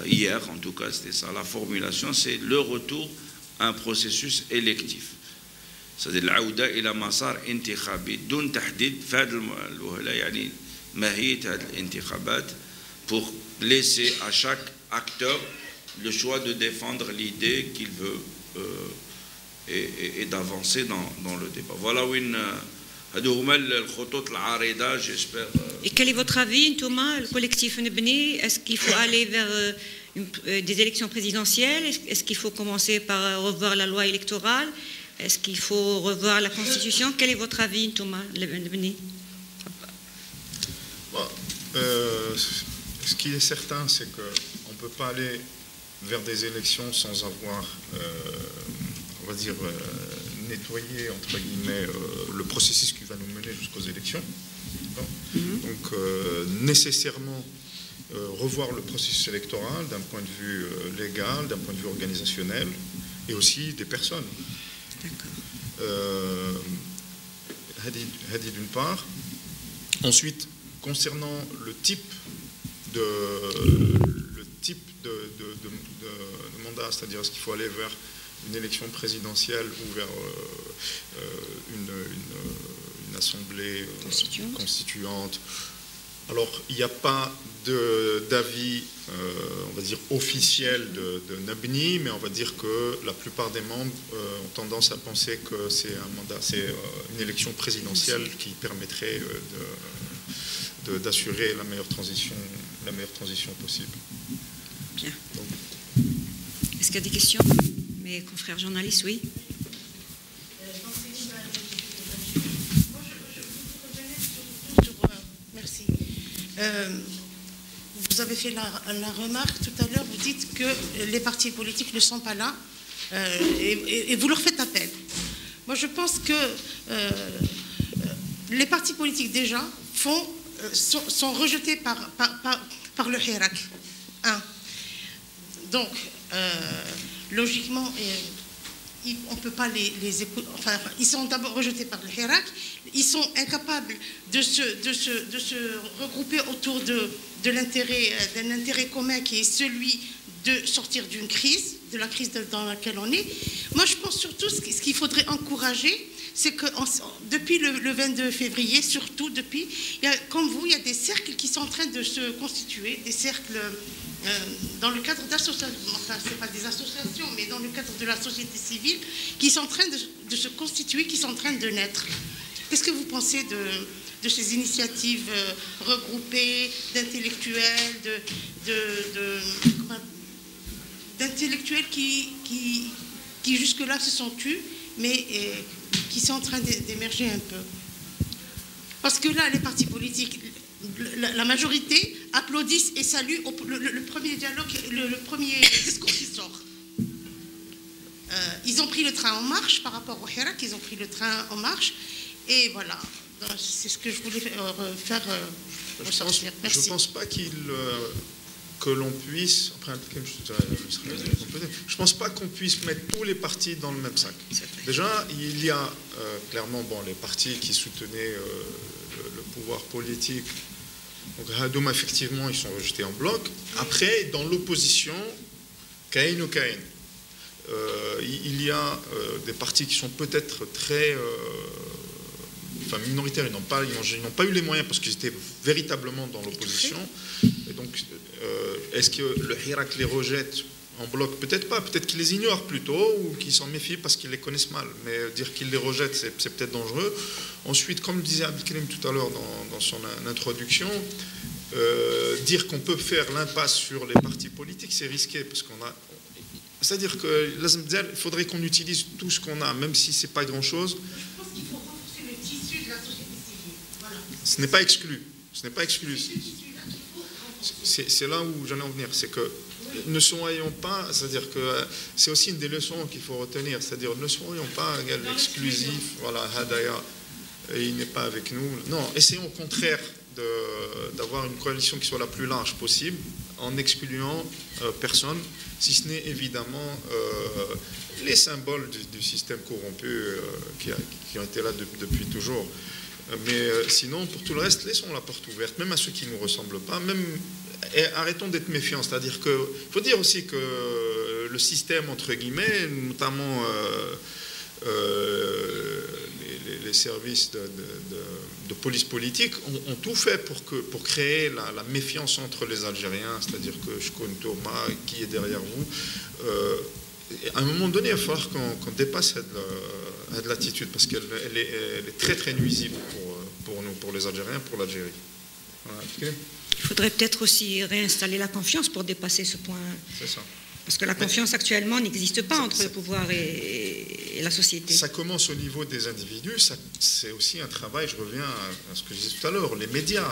hier en tout cas c'était ça la formulation, c'est le retour à un processus électif, c'est-à-dire العودة إلى مسار انتخابي دون تحديد في هذه الوهلة يعني ماهية هذه الانتخابات, pour laisser à chaque acteur le choix de défendre l'idée qu'il veut et d'avancer dans le débat. Voilà une Et quel est votre avis, Thomas, le collectif Nebni? Est-ce qu'il faut aller vers des élections présidentielles? Est-ce qu'il faut commencer par revoir la loi électorale? Est-ce qu'il faut revoir la Constitution? Quel est votre avis, Thomas Nebni? Ce qui est certain, c'est qu'on ne peut pas aller vers des élections sans avoir, on va dire, nettoyer, entre guillemets, le processus qui va nous mener jusqu'aux élections. Donc, nécessairement, revoir le processus électoral d'un point de vue légal, d'un point de vue organisationnel, et aussi des personnes. Hadi d'une part. Ensuite, concernant le type de mandat, c'est-à-dire est-ce qu'il faut aller vers une élection présidentielle ou vers une assemblée constituante. Alors, il n'y a pas d'avis, on va dire, officiel de Nebni, mais on va dire que la plupart des membres ont tendance à penser que c'est un mandat, c'est une élection présidentielle qui permettrait d'assurer la meilleure transition possible. Bien. Est-ce qu'il y a des questions? Mes confrères journalistes, oui. Merci. Vous avez fait la remarque tout à l'heure, vous dites que les partis politiques ne sont pas là et vous leur faites appel. Moi, je pense que les partis politiques déjà sont rejetés par le Hirak. Donc, logiquement, on ne peut pas les écouter. Enfin, ils sont d'abord rejetés par le Hirak. Ils sont incapables de se regrouper autour d'un intérêt commun qui est celui de sortir d'une crise, de la crise dans laquelle on est. Moi, je pense surtout ce qu'il faudrait encourager, c'est que depuis le 22 février, surtout depuis, comme vous, il y a des cercles qui sont en train de se constituer, des cercles dans le cadre d'associations, enfin, ce n'est pas des associations, mais dans le cadre de la société civile, qui sont en train de se constituer, qui sont en train de naître. Qu'est-ce que vous pensez de ces initiatives regroupées d'intellectuels, d'intellectuels qui jusque-là se sont tus, mais qui sont en train d'émerger un peu? Parce que là, les partis politiques, la majorité applaudissent et saluent le premier dialogue, le premier discours qui sort. Ils ont pris le train en marche par rapport au Hirak, ils ont pris le train en marche. Et voilà, c'est ce que je voulais faire ressortir. Merci. Je ne pense pas que l'on puisse, je pense pas qu'on puisse mettre tous les partis dans le même sac. Déjà, il y a clairement les partis qui soutenaient le pouvoir politique. Donc, Hadoum, effectivement, ils sont rejetés en bloc. Après, dans l'opposition, Kain ou Kain, il y a des partis qui sont peut-être très minoritaires, ils n'ont pas eu les moyens parce qu'ils étaient véritablement dans l'opposition. Et donc, est-ce que le Hirak les rejette en bloc? Peut-être pas, peut-être qu'ils les ignorent plutôt ou qu'ils s'en méfient parce qu'ils les connaissent mal. Mais dire qu'ils les rejettent, c'est peut-être dangereux. Ensuite, comme disait Abdelkrim tout à l'heure dans son introduction, dire qu'on peut faire l'impasse sur les partis politiques, c'est risqué parce qu'on a... C'est-à-dire qu'il faudrait qu'on utilise tout ce qu'on a, même si ce n'est pas grand-chose. Je pense qu'il faut renforcer le tissu de la société civile. Voilà. Ce n'est pas exclu. Ce n'est pas exclu. C'est là où j'en ai en venir. C'est que ne soyons pas... C'est-à-dire que c'est aussi une des leçons qu'il faut retenir. C'est-à-dire ne soyons pas exclusifs. Voilà, Hadaya, il n'est pas avec nous. Non, essayons au contraire d'avoir une coalition qui soit la plus large possible, en excluant personne, si ce n'est évidemment les symboles du système corrompu qui ont été là depuis toujours. Mais sinon, pour tout le reste, laissons la porte ouverte, même à ceux qui ne nous ressemblent pas, et arrêtons d'être méfiants. C'est-à-dire qu'il faut dire aussi que le système, entre guillemets, notamment les services de police politique ont tout fait pour créer la méfiance entre les Algériens, c'est-à-dire que je connais Tourma, qui est derrière vous. À un moment donné, il va falloir qu'on dépasse cette l'attitude, parce qu'elle est très très nuisible pour nous, pour les Algériens, pour l'Algérie. Voilà. Il faudrait peut-être aussi réinstaller la confiance pour dépasser ce point. C'est ça. Parce que la confiance actuellement n'existe pas entre le pouvoir et la société. Ça commence au niveau des individus, c'est aussi un travail, je reviens à ce que je disais tout à l'heure, les médias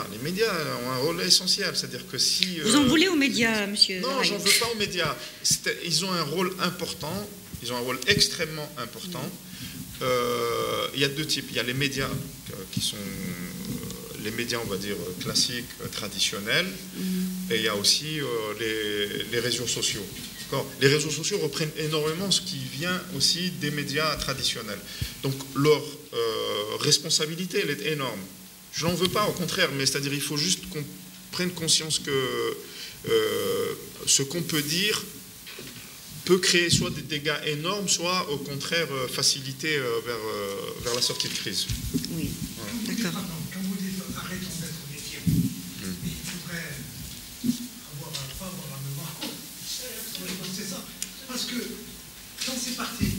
ont un rôle essentiel, c'est-à-dire que si... Vous en voulez aux médias, monsieur? Non, j'en veux pas aux médias. Ils ont un rôle important, ils ont un rôle extrêmement important. Il y a deux types, il y a les médias qui sont... les médias, on va dire, classiques, traditionnels, et il y a aussi les réseaux sociaux. Les réseaux sociaux reprennent énormément ce qui vient aussi des médias traditionnels. Donc leur responsabilité, elle est énorme. Je n'en veux pas, au contraire, mais c'est-à-dire il faut juste qu'on prenne conscience que ce qu'on peut dire peut créer soit des dégâts énormes, soit au contraire faciliter vers la sortie de crise. Oui, voilà. d'accord. Quand vous dites arrêtons d'être méfiants, il faudrait pas avoir la mémoire courte. C'est ça. Parce que dans ces partis,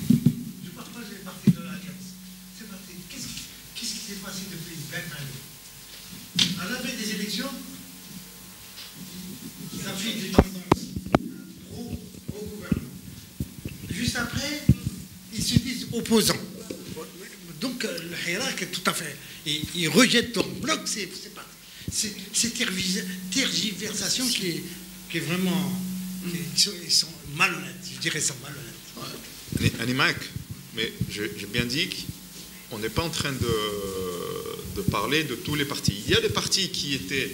je partage les partis de l'Alliance. Ces partis, qu'est-ce qui s'est passé depuis 20 années? À la veille des élections, ils affichent des tendances pro-gouvernement. Juste après, ils se disent opposants. Donc le Hirak est tout à fait... Il rejette en bloc ces tergiversations qui est vraiment... Ils sont malhonnêtes, je dirais ça, malhonnêtes. Animac, mais j'ai bien dit qu'on n'est pas en train de parler de tous les partis. Il y a des partis qui étaient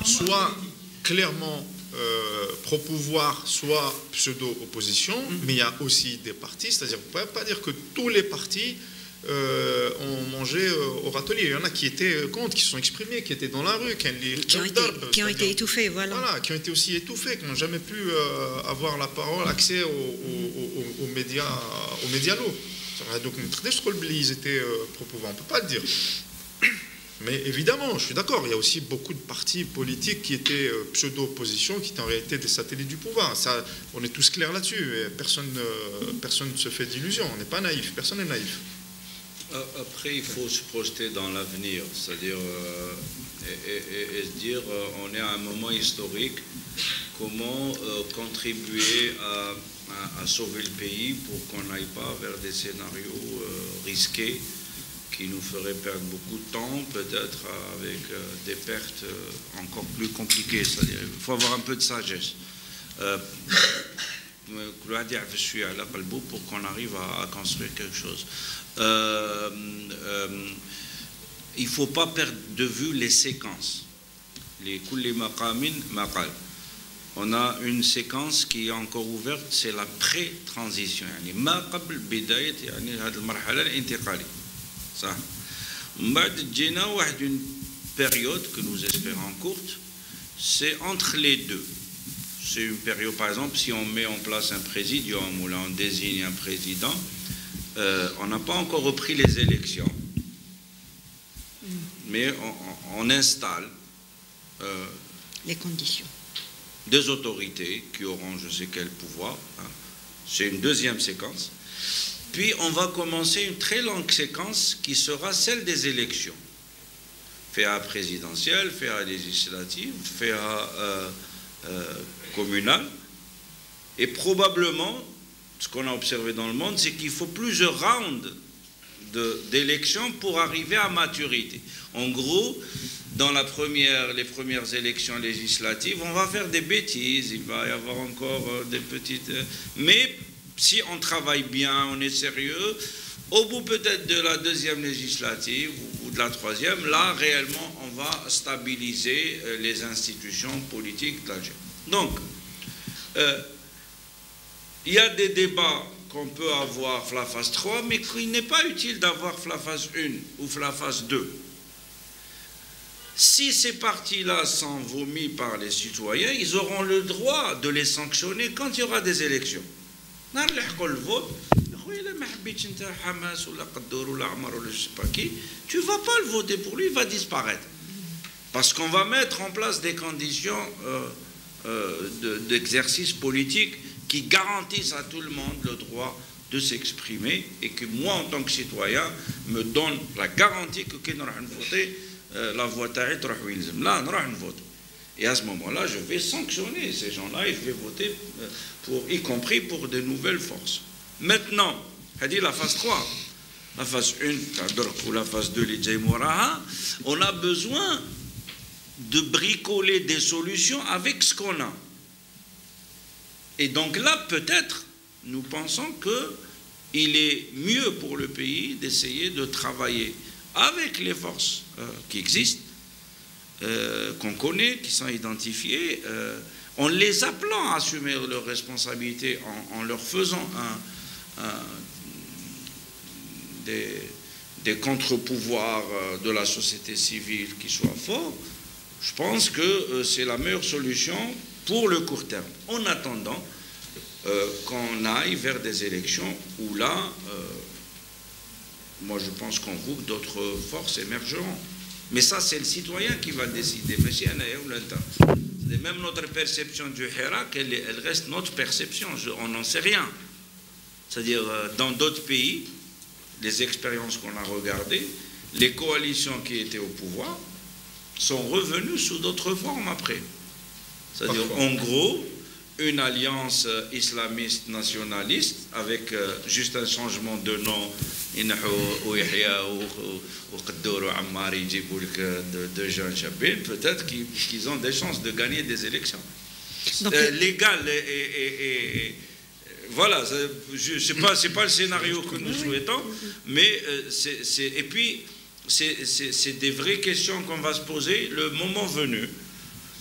soit clairement pro-pouvoir, soit pseudo-opposition, mais il y a aussi des partis, c'est-à-dire qu'on ne peut pas dire que tous les partis ont mangé au râtelier. Il y en a qui étaient contre, qui se sont exprimés, qui étaient dans la rue, qui ont été étouffés, voilà. Voilà, qui ont été aussi étouffés, qui n'ont jamais pu avoir la parole, accès aux médias lourds. Donc, ils étaient proposants, on ne peut pas le dire. Mais évidemment, je suis d'accord, il y a aussi beaucoup de partis politiques qui étaient pseudo-opposition, qui étaient en réalité des satellites du pouvoir. Ça, on est tous clairs là-dessus. Personne ne se fait d'illusions. On n'est pas naïf. Personne n'est naïf. Après, il faut se projeter dans l'avenir, c'est-à-dire et se dire, on est à un moment historique, comment contribuer à sauver le pays pour qu'on n'aille pas vers des scénarios risqués qui nous feraient perdre beaucoup de temps, peut-être avec des pertes encore plus compliquées. C'est-à-dire, il faut avoir un peu de sagesse. Pour qu'on arrive à construire quelque chose. Il ne faut pas perdre de vue les séquences. On a une séquence qui est encore ouverte, c'est la pré-transition. Une période que nous espérons courte, c'est entre les deux. C'est une période, par exemple, si on met en place un présidium ou là on désigne un président, on n'a pas encore repris les élections, mais on installe les conditions. Des autorités qui auront je sais quel pouvoir. C'est une deuxième séquence. Puis on va commencer une très longue séquence qui sera celle des élections. FEA présidentielle, FEA législative, FEA communale. Et probablement, ce qu'on a observé dans le monde, c'est qu'il faut plusieurs rounds d'élections pour arriver à maturité. En gros, dans les premières élections législatives, on va faire des bêtises, il va y avoir encore des petites... Mais si on travaille bien, on est sérieux, au bout peut-être de la deuxième législative ou de la troisième, là, réellement, on va stabiliser les institutions politiques d'Alger. Donc, il y a des débats qu'on peut avoir la phase 3, mais qu'il n'est pas utile d'avoir la phase 1 ou la phase 2. Si ces partis-là sont vomis par les citoyens, ils auront le droit de les sanctionner quand il y aura des élections. Tu ne vas pas le voter pour lui, il va disparaître. Parce qu'on va mettre en place des conditions d'exercice politique qui garantissent à tout le monde le droit de s'exprimer et que moi, en tant que citoyen, me donne la garantie que quand on va voter, la voix est là, on va voter. Et à ce moment-là, je vais sanctionner ces gens-là et je vais voter, y compris pour de nouvelles forces. Maintenant, la phase 3, la phase 1 ou la phase 2, on a besoin de bricoler des solutions avec ce qu'on a. Et donc là, peut-être, nous pensons qu'il est mieux pour le pays d'essayer de travailler avec les forces qui existent, qu'on connaît, qui sont identifiées, en les appelant à assumer leurs responsabilités, en leur faisant des contre-pouvoirs de la société civile qui soient forts. Je pense que c'est la meilleure solution pour le court terme. En attendant qu'on aille vers des élections où là, moi je pense qu'en groupe, d'autres forces émergeront. Mais ça, c'est le citoyen qui va décider. Même notre perception du Hirak, elle reste notre perception. On n'en sait rien. C'est-à-dire, dans d'autres pays, les expériences qu'on a regardées, les coalitions qui étaient au pouvoir sont revenues sous d'autres formes après. C'est-à-dire, en gros, une alliance islamiste nationaliste avec juste un changement de nom, de jeunes chabins, peut-être qu'ils ont des chances de gagner des élections légales et voilà, c'est pas le scénario que nous souhaitons, mais et puis c'est des vraies questions qu'on va se poser le moment venu.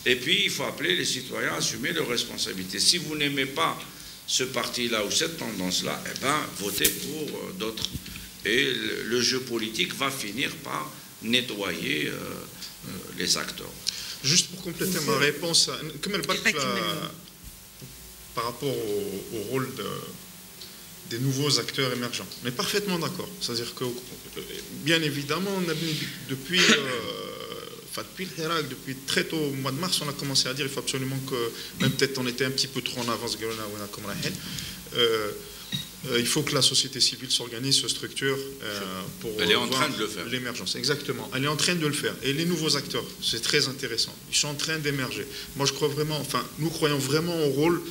Et puis, il faut appeler les citoyens à assumer leurs responsabilités. Si vous n'aimez pas ce parti-là ou cette tendance-là, eh bien, votez pour d'autres. Et le jeu politique va finir par nettoyer les acteurs. Juste pour compléter ma réponse, par rapport au rôle des nouveaux acteurs émergents. Mais parfaitement d'accord. C'est-à-dire que, bien évidemment, on a depuis le Hirak, depuis très tôt au mois de mars, on a commencé à dire qu'il faut absolument que, même peut-être on était un petit peu trop en avance, il faut que la société civile s'organise, se structure pour Elle est en train de le faire. L'émergence. Exactement. Elle est en train de le faire. Et les nouveaux acteurs, c'est très intéressant. Ils sont en train d'émerger. Moi, je crois vraiment, nous croyons vraiment au rôle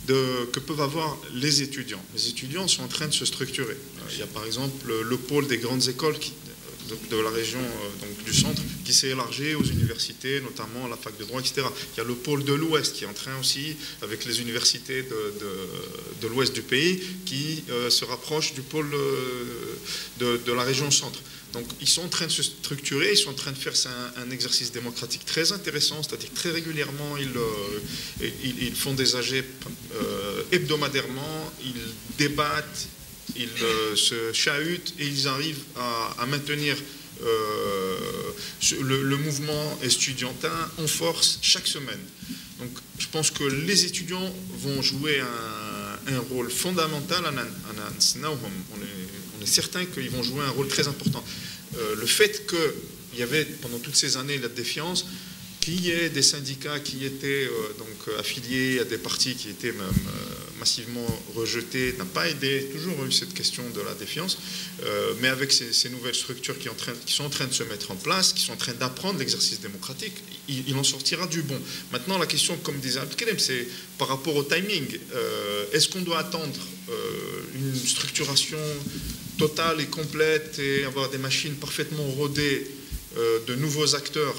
que peuvent avoir les étudiants. Les étudiants sont en train de se structurer. Il y a par exemple le pôle des grandes écoles de la région donc du centre qui s'est élargi aux universités, notamment la fac de droit, etc. Il y a le pôle de l'Ouest qui est en train aussi, avec les universités de l'Ouest du pays, qui se rapproche du pôle de la région centre. Donc ils sont en train de se structurer, ils sont en train de faire un exercice démocratique très intéressant, c'est-à-dire très régulièrement ils font des AG hebdomadairement, ils débattent, ils se chahutent et ils arrivent à maintenir le mouvement estudiantin en force chaque semaine. Donc je pense que les étudiants vont jouer un rôle fondamental. On est certain qu'ils vont jouer un rôle très important. Le fait qu'il y avait pendant toutes ces années la défiance, qu'il y ait des syndicats qui étaient donc affiliés à des partis qui étaient même massivement rejetés, n'a pas aidé. Toujours eu cette question de la défiance, mais avec ces nouvelles structures qui sont en train de se mettre en place, qui sont en train d'apprendre l'exercice démocratique, il en sortira du bon. Maintenant, la question, comme disait Abdelkarim, c'est par rapport au timing. Est-ce qu'on doit attendre une structuration totale et complète et avoir des machines parfaitement rodées, de nouveaux acteurs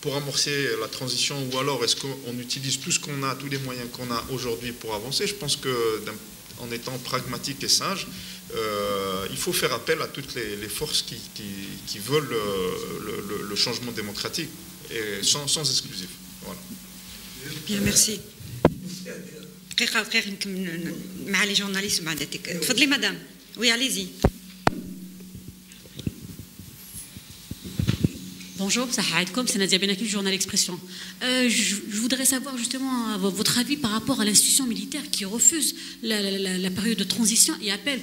pour amorcer la transition, ou alors est-ce qu'on utilise tout ce qu'on a, tous les moyens qu'on a aujourd'hui pour avancer? Je pense qu'en étant pragmatique et sage, il faut faire appel à toutes les forces qui veulent le changement démocratique, et sans exclusif. Voilà. Bien, merci. Les journalistes, madame. Oui, allez-y. Bonjour, Sahaïdkom, c'est Nadia Benaki du journal Expression. Je voudrais savoir justement votre avis par rapport à l'institution militaire qui refuse la période de transition et appelle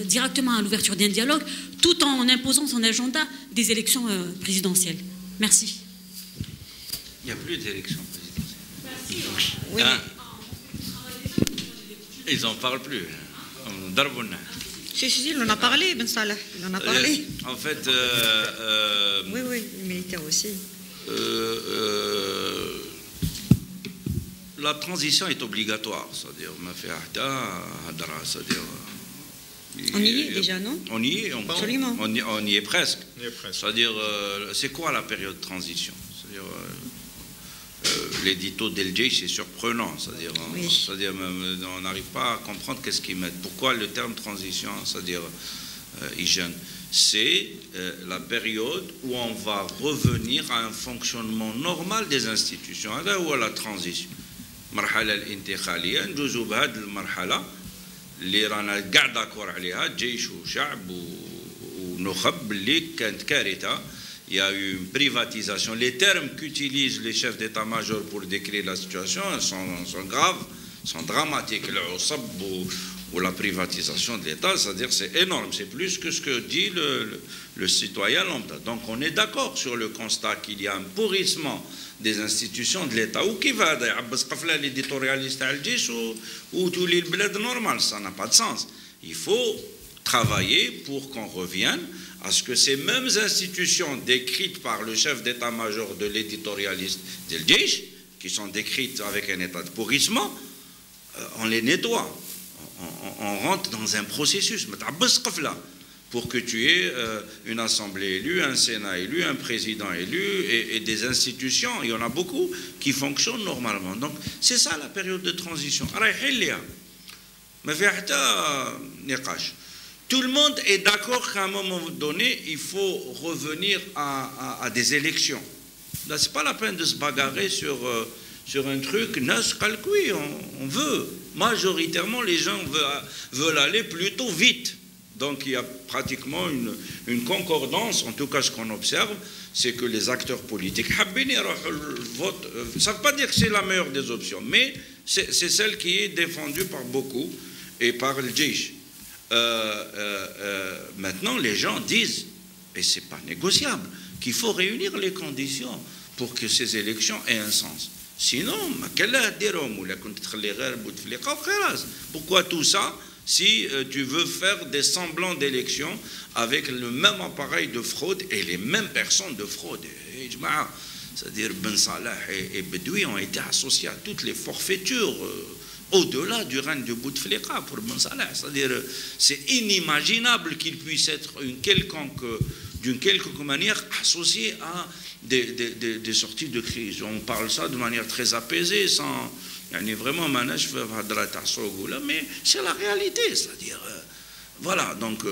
directement à l'ouverture d'un dialogue tout en imposant son agenda des élections présidentielles. Merci. Il n'y a plus d'élections présidentielles. Oui. Hein? Ils n'en parlent plus. Darbouna. Si, on en a parlé, Ben Salah. On en a parlé. En fait... oui, les militaires aussi. La transition est obligatoire. C'est-à-dire, on y est déjà, non? On y est. Absolument. On y est presque. C'est-à-dire, c'est quoi la période de transition? C'est-à-dire... l'édito d'El-Djei, c'est surprenant, c'est-à-dire on n'arrive pas à comprendre qu'est-ce qu'ils mettent. Pourquoi le terme transition, c'est-à-dire hygiène, c'est la période où on va revenir à un fonctionnement normal des institutions. Là où la transition. مرحلة الانتقالية نجوزوا بهذه المرحلة اللي رانا كاع داكور عليها جيش وشعب ونخب اللي كانت كارثة. Il y a eu une privatisation. Les termes qu'utilisent les chefs d'état-major pour décrire la situation sont graves, sont dramatiques. Le OSAB ou la privatisation de l'État, c'est-à-dire c'est énorme. C'est plus que ce que dit le citoyen lambda. Donc on est d'accord sur le constat qu'il y a un pourrissement des institutions de l'État. Ou qui va l'éditorialiste ou tous les bleds normal, ça n'a pas de sens. Il faut travailler pour qu'on revienne à ce que ces mêmes institutions décrites par le chef d'état-major de l'éditorialiste d'El-Djeish, qui sont décrites avec un état de pourrissement, on les nettoie. On rentre dans un processus. Pour que tu aies une assemblée élue, un Sénat élu, un président élu et des institutions, il y en a beaucoup qui fonctionnent normalement. Donc c'est ça la période de transition. Tout le monde est d'accord qu'à un moment donné, il faut revenir à des élections. Là, ce n'est pas la peine de se bagarrer sur un truc. On veut. Majoritairement, les gens veulent aller plutôt vite. Donc il y a pratiquement une concordance, en tout cas ce qu'on observe, c'est que les acteurs politiques, ça ne veut pas dire que c'est la meilleure des options, mais c'est celle qui est défendue par beaucoup et par le Djeish. Maintenant, les gens disent, et ce n'est pas négociable, qu'il faut réunir les conditions pour que ces élections aient un sens. Sinon, pourquoi tout ça si tu veux faire des semblants d'élections avec le même appareil de fraude et les mêmes personnes de fraude? C'est-à-dire Ben Salah et Bedoui ont été associés à toutes les forfaitures au-delà du règne de Bouteflika pour Ben Salah. C'est-à-dire c'est inimaginable qu'il puisse être d'une quelconque manière associé à des sorties de crise. On parle ça de manière très apaisée, sans vraiment mais c'est la réalité, c'est-à-dire voilà, donc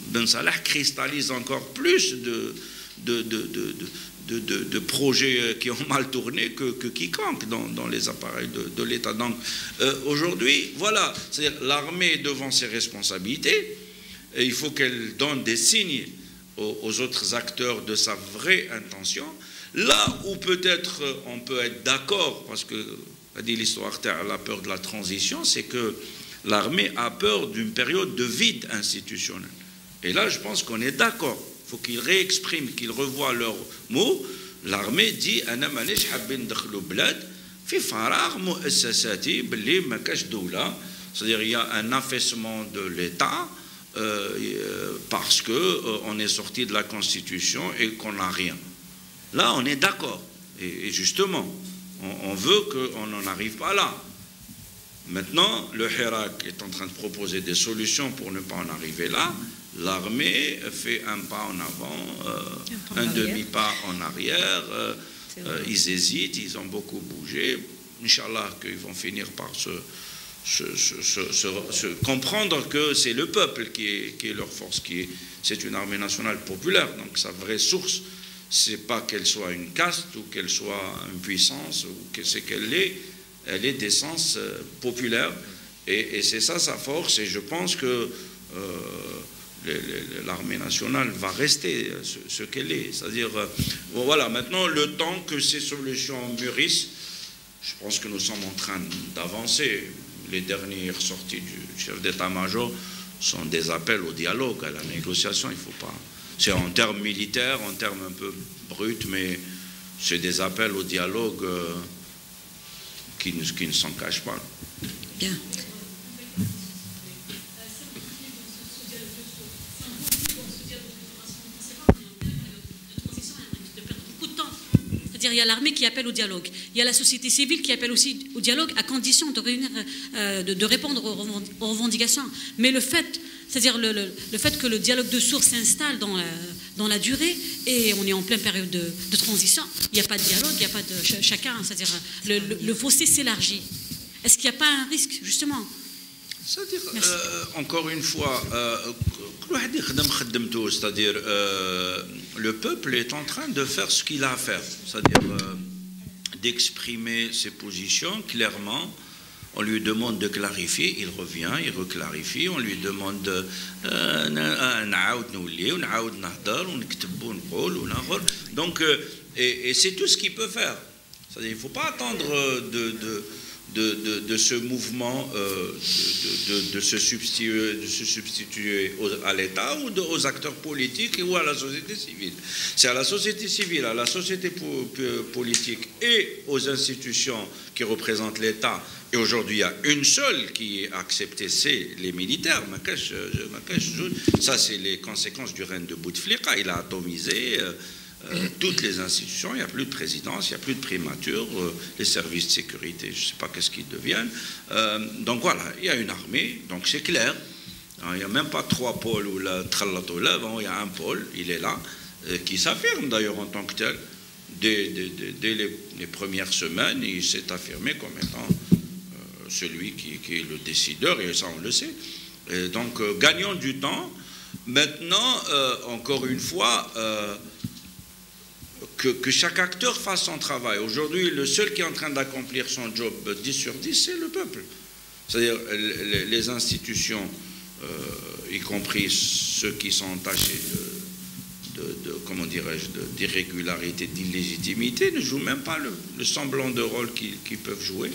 Ben Salah cristallise encore plus de projets qui ont mal tourné que quiconque dans les appareils de l'État. Donc aujourd'hui, voilà, c'est-à-dire l'armée devant ses responsabilités, et il faut qu'elle donne des signes aux autres acteurs de sa vraie intention. Là où peut-être on peut être d'accord, parce que dit l'histoire, la peur de la transition, c'est que l'armée a peur d'une période de vide institutionnel. Et là, je pense qu'on est d'accord. Il faut qu'ils réexpriment, qu'ils revoient leurs mots. L'armée dit c'est-à-dire il y a un affaissement de l'État parce qu'on est sorti de la Constitution et qu'on n'a rien. Là, on est d'accord. Et justement, on veut qu'on n'en arrive pas là. Maintenant, le Hirak est en train de proposer des solutions pour ne pas en arriver là. L'armée fait un pas en avant, un demi-pas en arrière. Ils hésitent, ils ont beaucoup bougé. Inch'Allah qu'ils vont finir par comprendre que c'est le peuple qui est leur force, c'est une armée nationale populaire. Donc sa vraie source, c'est pas qu'elle soit une caste ou qu'elle soit une puissance, ou que c'est qu'elle est, elle est d'essence populaire. Et c'est ça sa force. Et je pense que l'armée nationale va rester ce qu'elle est. C'est-à-dire, bon, voilà, maintenant, le temps que ces solutions mûrissent, je pense que nous sommes en train d'avancer. Les dernières sorties du chef d'état-major sont des appels au dialogue, à la négociation. Il faut pas. C'est en termes militaires, en termes un peu bruts, mais c'est des appels au dialogue qui ne s'en cachent pas. Bien. C'est-à-dire, il y a l'armée qui appelle au dialogue. Il y a la société civile qui appelle aussi au dialogue à condition de réunir, de répondre aux revendications. Mais le fait, c'est-à-dire le fait que le dialogue de sourds s'installe dans la durée, et on est en pleine période de transition, il n'y a pas de dialogue, il n'y a pas de chacun, c'est-à-dire le fossé s'élargit. Est-ce qu'il n'y a pas un risque, justement? C'est-à-dire, encore une fois, c'est-à-dire le peuple est en train de faire ce qu'il a à faire, c'est-à-dire d'exprimer ses positions clairement. On lui demande de clarifier, il revient, il reclarifie. On lui demande donc, et c'est tout ce qu'il peut faire. C'est-à-dire, il ne faut pas attendre de ce mouvement de se substituer à l'État ou aux acteurs politiques ou à la société civile. C'est à la société civile, à la société politique et aux institutions qui représentent l'État. Et aujourd'hui, il y a une seule qui est acceptée, c'est les militaires. Ça, c'est les conséquences du règne de Bouteflika. Il a atomisé toutes les institutions, il n'y a plus de présidence, il n'y a plus de primature, les services de sécurité, je ne sais pas qu'est-ce qu'ils deviennent. Donc voilà, il y a une armée, donc c'est clair. Il n'y a même pas 3 pôles ou la trallatola, bon, il y a un pôle, il est là, qui s'affirme d'ailleurs en tant que tel. Dès les premières semaines, il s'est affirmé comme étant celui qui est le décideur, et ça on le sait. Et donc gagnons du temps. Maintenant, encore une fois, que chaque acteur fasse son travail. Aujourd'hui, le seul qui est en train d'accomplir son job 10 sur 10, c'est le peuple. C'est-à-dire les institutions, y compris ceux qui sont tachés comment dirais-je, d'irrégularité, d'illégitimité, ne jouent même pas le semblant de rôle qu'ils peuvent jouer.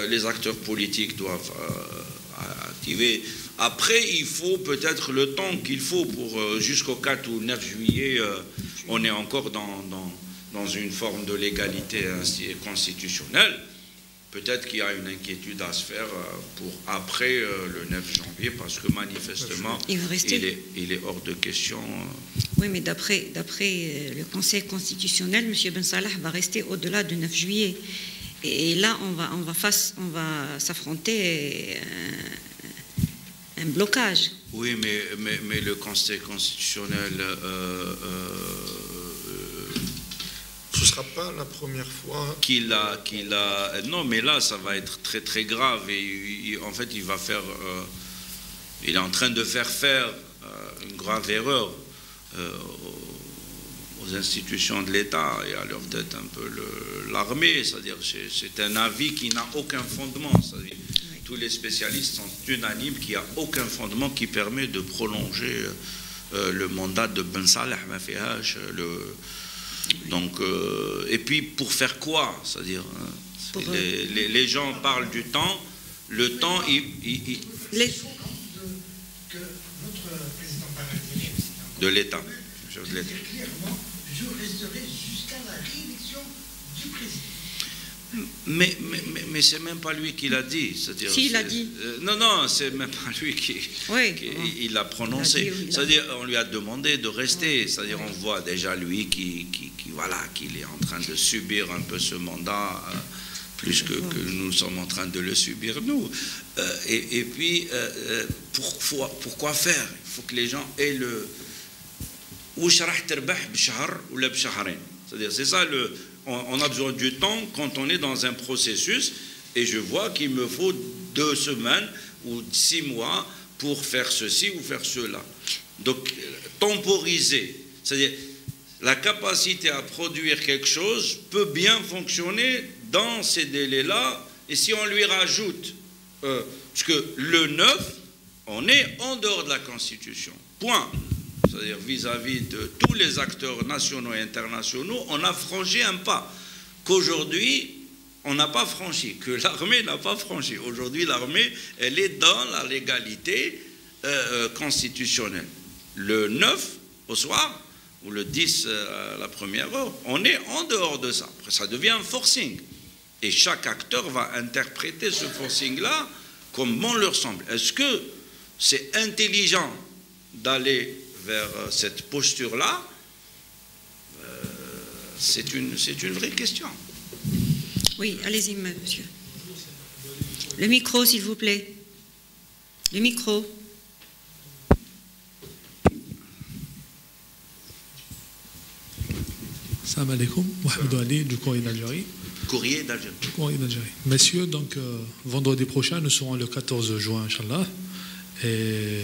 Les acteurs politiques doivent activer. Après, il faut peut-être le temps qu'il faut pour jusqu'au 4 ou 9 juillet, on est encore dans une forme de légalité constitutionnelle. Peut-être qu'il y a une inquiétude à se faire pour après le 9 janvier, parce que manifestement, il est hors de question. Oui, mais d'après le Conseil constitutionnel, M. Ben Salah va rester au-delà du 9 juillet. Et là, on va s'affronter un blocage. Oui, mais le Conseil constitutionnel... ce ne sera pas la première fois qu'il a... Non, mais là, ça va être très, très grave. Et en fait, il va faire... il est en train de faire une grave erreur aux institutions de l'État et à leur tête un peu l'armée. C'est-à-dire, c'est un avis qui n'a aucun fondement. C'est-à-dire, tous les spécialistes sont unanimes qu'il n'y a aucun fondement qui permet de prolonger le mandat de Ben Salah Mafiach, donc, et puis pour faire quoi? C'est-à-dire, les gens parlent du temps, le temps, que notre président palestinien de l'État. Clairement, je resterai jusqu'à la réélection du président. Mais c'est même pas lui qui l'a dit. Si, il l'a dit. Non, c'est même pas lui qui il l'a prononcé. C'est-à-dire, on lui a demandé de rester. C'est-à-dire, on voit déjà lui qu'il est en train de subir un peu ce mandat, plus que nous sommes en train de le subir, nous. Et puis, pourquoi faire? Il faut que les gens aient le... C'est-à-dire, c'est ça on a besoin du temps quand on est dans un processus, et je vois qu'il me faut 2 semaines ou 6 mois pour faire ceci ou faire cela. Donc, temporiser, c'est-à-dire la capacité à produire quelque chose peut bien fonctionner dans ces délais-là, et si on lui rajoute, parce que le 9, on est en dehors de la Constitution, point. C'est-à-dire vis-à-vis de tous les acteurs nationaux et internationaux, on a franchi un pas qu'aujourd'hui, on n'a pas franchi, que l'armée n'a pas franchi. Aujourd'hui, l'armée, elle est dans la légalité constitutionnelle. Le 9 au soir, ou le 10 à la première heure, on est en dehors de ça. Après, ça devient un forcing. Et chaque acteur va interpréter ce forcing-là comme bon leur semble. Est-ce que c'est intelligent d'aller vers cette posture-là? C'est une vraie question. Oui, allez-y, monsieur. Le micro, s'il vous plaît. Le micro. Salam alaikum, Mohamed Ali du Courrier d'Algérie. Courrier d'Algérie. Courrier d'Algérie. Messieurs, donc vendredi prochain, nous serons le 14 juin, Inch'Allah. Et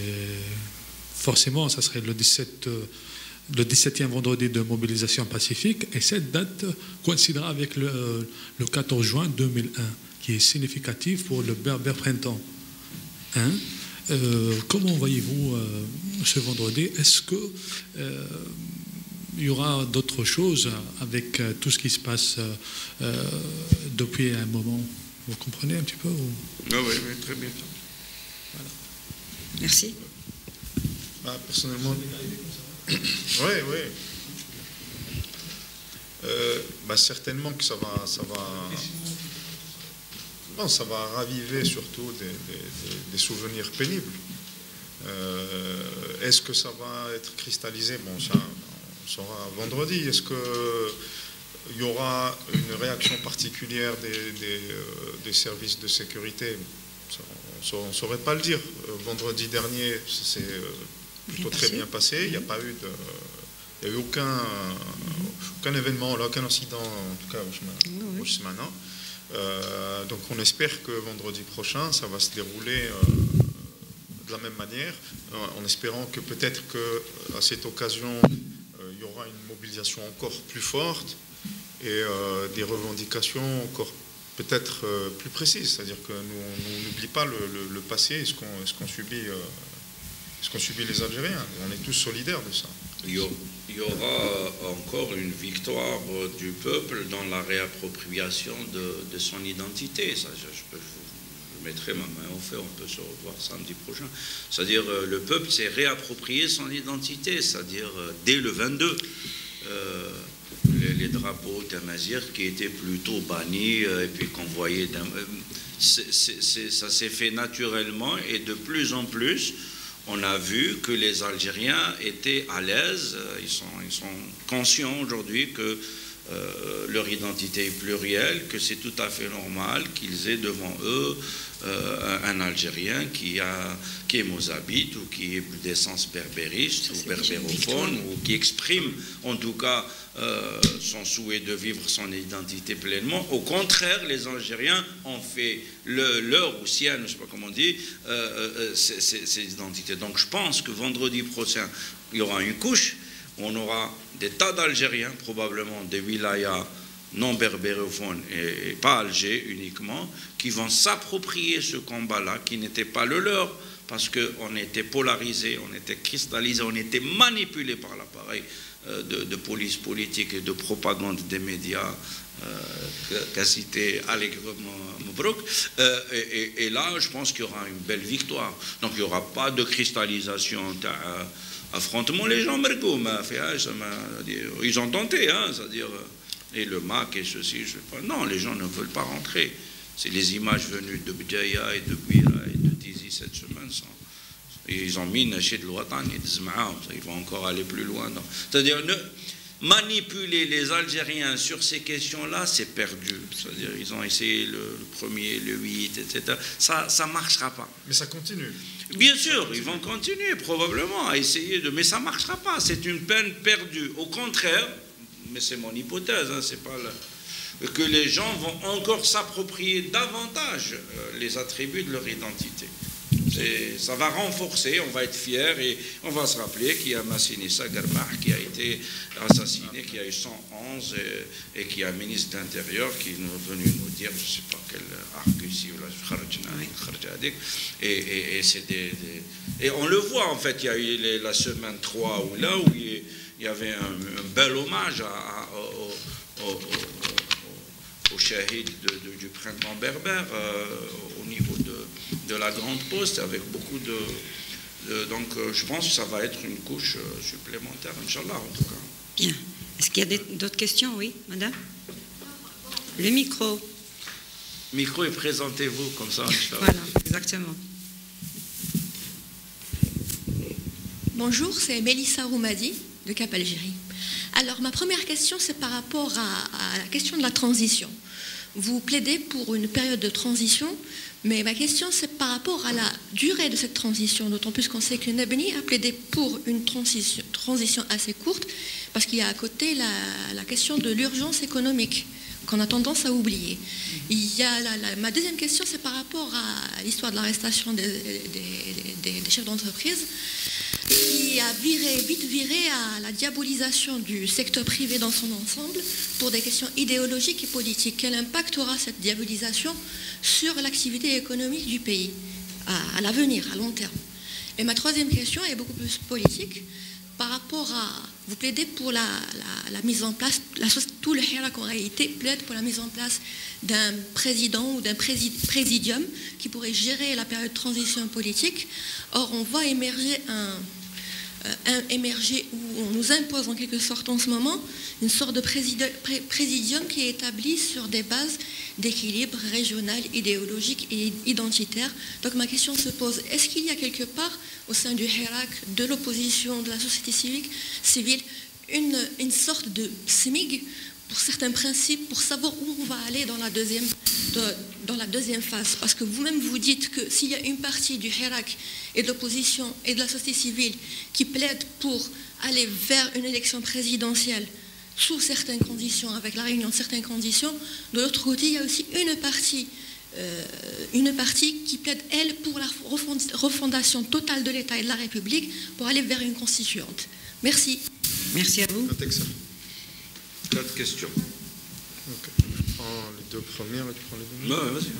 forcément, ça serait le 17e vendredi de mobilisation pacifique, et cette date coïncidera avec le 14 juin 2001, qui est significatif pour le Berber Printemps. Comment voyez-vous ce vendredi? Est-ce que il y aura d'autres choses avec tout ce qui se passe depuis un moment? Vous comprenez un petit peu ou... Oui, très bien. Voilà. Merci. Personnellement, oui. Certainement que ça va raviver surtout des souvenirs pénibles. Est-ce que ça va être cristallisé? Bon, ça, on saura vendredi. Est-ce qu'il y aura une réaction particulière des services de sécurité? On ne saurait pas le dire. Vendredi dernier, c'est plutôt très bien passé. Il n'y a pas eu aucun événement, aucun incident, en tout cas au Shemana. Donc on espère que vendredi prochain, ça va se dérouler de la même manière, en espérant que peut-être qu'à cette occasion, il y aura une mobilisation encore plus forte et des revendications encore peut-être plus précises. C'est-à-dire que nous n'oublie pas le passé et ce qu'on subit ce qu'ont subi les Algériens. On est tous solidaires de ça. Il y aura encore une victoire du peuple dans la réappropriation de son identité. Ça, je mettrai ma main au feu, on peut se revoir samedi prochain. C'est-à-dire, le peuple s'est réapproprié son identité, c'est-à-dire, dès le 22, les drapeaux tamazighs qui étaient plutôt bannis et puis qu'on voyait... ça s'est fait naturellement et de plus en plus, on a vu que les Algériens étaient à l'aise, ils sont conscients aujourd'hui que leur identité est plurielle, que c'est tout à fait normal qu'ils aient devant eux un Algérien qui est mozabite ou qui est d'essence berbériste ou berbérophone ou qui exprime en tout cas son souhait de vivre son identité pleinement. Au contraire, les Algériens ont fait leur ou sienne, je ne sais pas comment on dit, ces identités. Donc je pense que vendredi prochain, il y aura une couche où on aura des tas d'Algériens, probablement des wilayas non berbérophones et pas Alger uniquement, qui vont s'approprier ce combat-là, qui n'était pas le leur, parce qu'on était polarisés, on était cristallisés, on était manipulés par l'appareil de police politique et de propagande des médias qu'a cité allègrement Mobrouk. Et là, je pense qu'il y aura une belle victoire. Donc il n'y aura pas de cristallisation, affrontement. Les gens, ils ont tenté, hein, c'est-à-dire, et le MAC et ceci, je sais pas. Non, les gens ne veulent pas rentrer. C'est les images venues de Bdjaya et de Bira et de Tizi cette semaine. Ils ont mis Nachid Louatan et Dzma'a, ils vont encore aller plus loin. C'est-à-dire, manipuler les Algériens sur ces questions-là, c'est perdu. C'est-à-dire, ils ont essayé le 1er, le 8, etc. Ça ne marchera pas. Mais ça continue. Bien sûr, ils vont continuer probablement à essayer de... Mais ça ne marchera pas, c'est une peine perdue. Au contraire, mais c'est mon hypothèse, hein, c'est pas que les gens vont encore s'approprier davantage les attributs de leur identité. Ça va renforcer, on va être fiers et on va se rappeler qu'il y a Massinissa Garbah qui a été assassiné, qui a eu 111 et qui est un ministre d'Intérieur qui est venu nous dire, je ne sais pas quel argutie, et on le voit en fait, il y a eu la semaine 3 où il y avait un bel hommage au shahid du printemps berbère au niveau de la Grande Poste, avec beaucoup donc je pense que ça va être une couche supplémentaire, Inch'Allah, en tout cas. Bien. Est-ce qu'il y a d'autres questions? Oui, madame? Le micro. Micro et présentez-vous comme ça. Voilà, exactement. Bonjour, c'est Mélissa Roumadi de Cap Algérie. Alors, ma première question, c'est par rapport à la question de la transition. Vous plaidez pour une période de transition, mais ma question, c'est par rapport à la durée de cette transition, d'autant plus qu'on sait que Nebni a plaidé pour une transition assez courte, parce qu'il y a à côté la question de l'urgence économique, qu'on a tendance à oublier. Il y a ma deuxième question, c'est par rapport à l'histoire de l'arrestation des chefs d'entreprise, qui a vite viré à la diabolisation du secteur privé dans son ensemble pour des questions idéologiques et politiques. Quel impact aura cette diabolisation sur l'activité économique du pays à l'avenir, à long terme? Et ma troisième question est beaucoup plus politique. Par rapport à... Vous plaidez pour la mise en place, tout le Hirak en réalité plaide pour la mise en place d'un président ou d'un présidium qui pourrait gérer la période de transition politique. Or, on voit émerger où on nous impose en quelque sorte en ce moment une sorte de présidium qui est établi sur des bases d'équilibre régional, idéologique et identitaire. Donc ma question se pose, est-ce qu'il y a quelque part au sein du Hirak, de l'opposition, de la société civile, une sorte de SMIG pour certains principes, pour savoir où on va aller dans la deuxième phase? Parce que vous-même vous dites que s'il y a une partie du Hirak et de l'opposition et de la société civile qui plaide pour aller vers une élection présidentielle sous certaines conditions, avec la réunion de certaines conditions, de l'autre côté, il y a aussi une partie qui plaide, elle, pour la refondation totale de l'État et de la République pour aller vers une constituante. Merci. Merci à vous. 4 questions. Okay. Je prends les deux premières et tu prends les deux. Ouais, vas-y.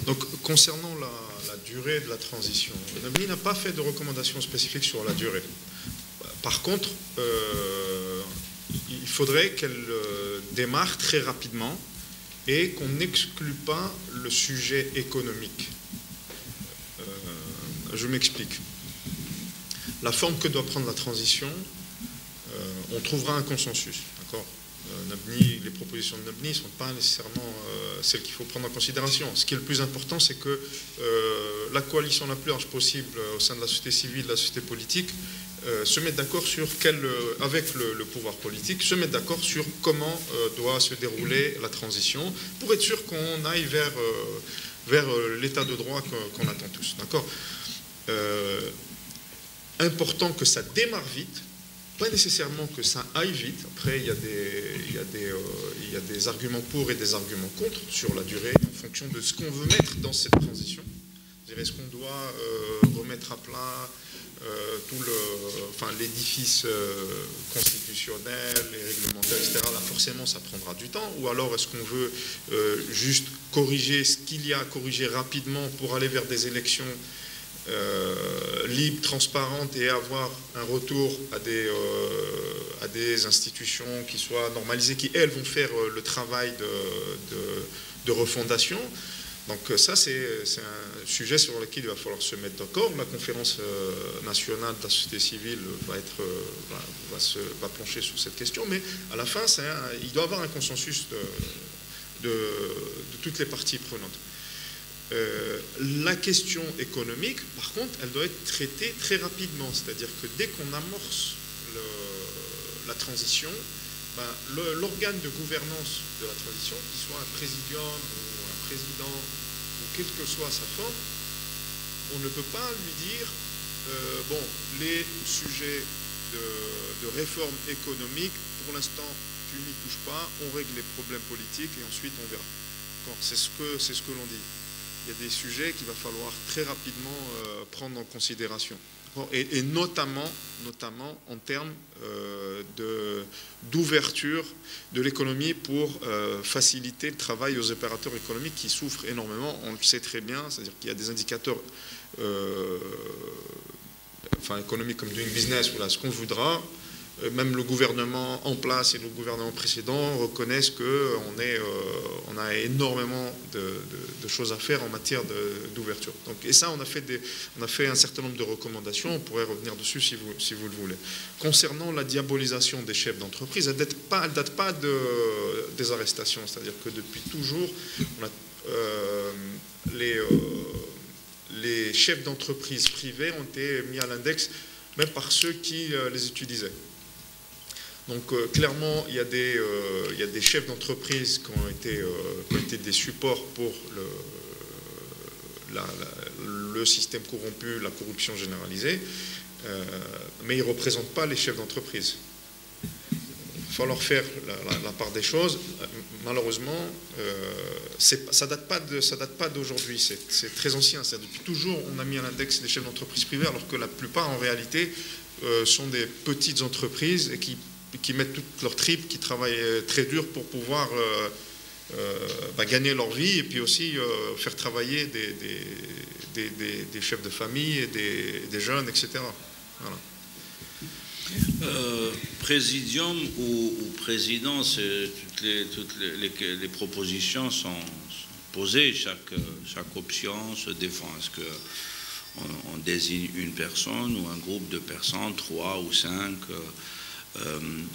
Donc, concernant la durée de la transition, Nabni n'a pas fait de recommandations spécifiques sur la durée. Par contre, il faudrait qu'elle démarre très rapidement et qu'on n'exclue pas le sujet économique. Je m'explique. La forme que doit prendre la transition, on trouvera un consensus. D'accord ? Les propositions de Nabni ne sont pas nécessairement celles qu'il faut prendre en considération. Ce qui est le plus important, c'est que la coalition la plus large possible au sein de la société civile, de la société politique, se mettre d'accord sur avec le pouvoir politique, se mettre d'accord sur comment doit se dérouler la transition, pour être sûr qu'on aille vers l'état de droit qu'on attend tous. D'accord ? Important que ça démarre vite, pas nécessairement que ça aille vite. Après, il y a des arguments pour et des arguments contre sur la durée en fonction de ce qu'on veut mettre dans cette transition. Est-ce qu'on doit remettre à plat l'édifice constitutionnel, les réglementaires, etc. Là, forcément, ça prendra du temps. Ou alors, est-ce qu'on veut juste corriger ce qu'il y a à corriger rapidement pour aller vers des élections libres, transparentes et avoir un retour à des institutions qui soient normalisées, qui, elles, vont faire le travail de refondation. Donc ça, c'est un sujet sur lequel il va falloir se mettre d'accord. La conférence nationale de la société civile va plancher sur cette question, mais à la fin, il doit y avoir un consensus de toutes les parties prenantes. La question économique, par contre, elle doit être traitée très rapidement, c'est-à-dire que dès qu'on amorce la transition, l'organe de gouvernance de la transition, qu'il soit un présidium ou un président, ou quelle que soit sa forme, on ne peut pas lui dire les sujets de réforme économique, pour l'instant, tu n'y touches pas, on règle les problèmes politiques et ensuite on verra. C'est ce que l'on dit. Il y a des sujets qu'il va falloir très rapidement prendre en considération. Et notamment en termes d'ouverture de l'économie pour faciliter le travail aux opérateurs économiques qui souffrent énormément. On le sait très bien, c'est-à-dire qu'il y a des indicateurs économiques comme doing business, voilà, ce qu'on voudra. Même le gouvernement en place et le gouvernement précédent reconnaissent qu'on a énormément de choses à faire en matière d'ouverture. Et ça, on a fait un certain nombre de recommandations, on pourrait revenir dessus si vous le voulez. Concernant la diabolisation des chefs d'entreprise, elle ne date pas des arrestations, c'est-à-dire que depuis toujours, les chefs d'entreprise privés ont été mis à l'index, même par ceux qui les utilisaient. Donc clairement, il y a des chefs d'entreprise qui ont été des supports pour le système corrompu, la corruption généralisée, mais ils ne représentent pas les chefs d'entreprise. Il va falloir faire la part des choses. Malheureusement, ça date pas d'aujourd'hui, c'est très ancien. Depuis toujours, on a mis à l'index les chefs d'entreprise privés, alors que la plupart, en réalité, sont des petites entreprises et qui mettent toutes leurs tripes, qui travaillent très dur pour pouvoir gagner leur vie et puis aussi faire travailler des chefs de famille et des jeunes, etc. Voilà. Présidium ou président, toutes les propositions sont posées, chaque option se défend. Est-ce qu'on désigne une personne ou un groupe de personnes, 3 ou 5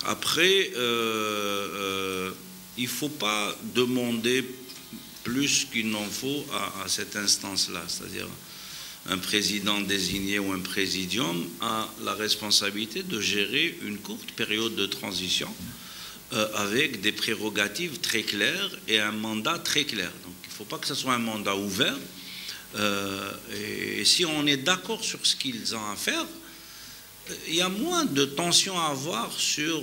Après, il ne faut pas demander plus qu'il n'en faut à cette instance-là, c'est-à-dire un président désigné ou un présidium a la responsabilité de gérer une courte période de transition avec des prérogatives très claires et un mandat très clair. Donc il ne faut pas que ce soit un mandat ouvert. Et si on est d'accord sur ce qu'ils ont à faire, il y a moins de tension à avoir sur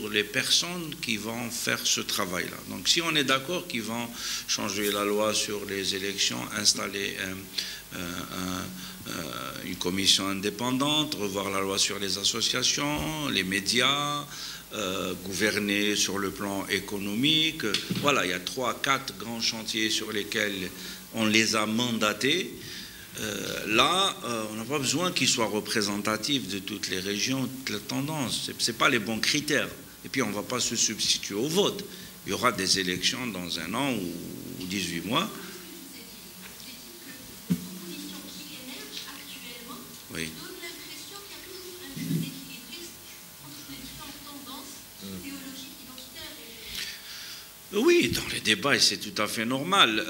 les personnes qui vont faire ce travail-là. Donc si on est d'accord qu'ils vont changer la loi sur les élections, installer une commission indépendante, revoir la loi sur les associations, les médias, gouverner sur le plan économique. Voilà, il y a 3-4 grands chantiers sur lesquels on les a mandatés. Là, on n'a pas besoin qu'ils soient représentatifs de toutes les régions, toutes les tendances. Ce n'est pas les bons critères. Et puis, on ne va pas se substituer au vote. Il y aura des élections dans 1 an ou 18 mois. Oui. Oui, dans les débats, et c'est tout à fait normal.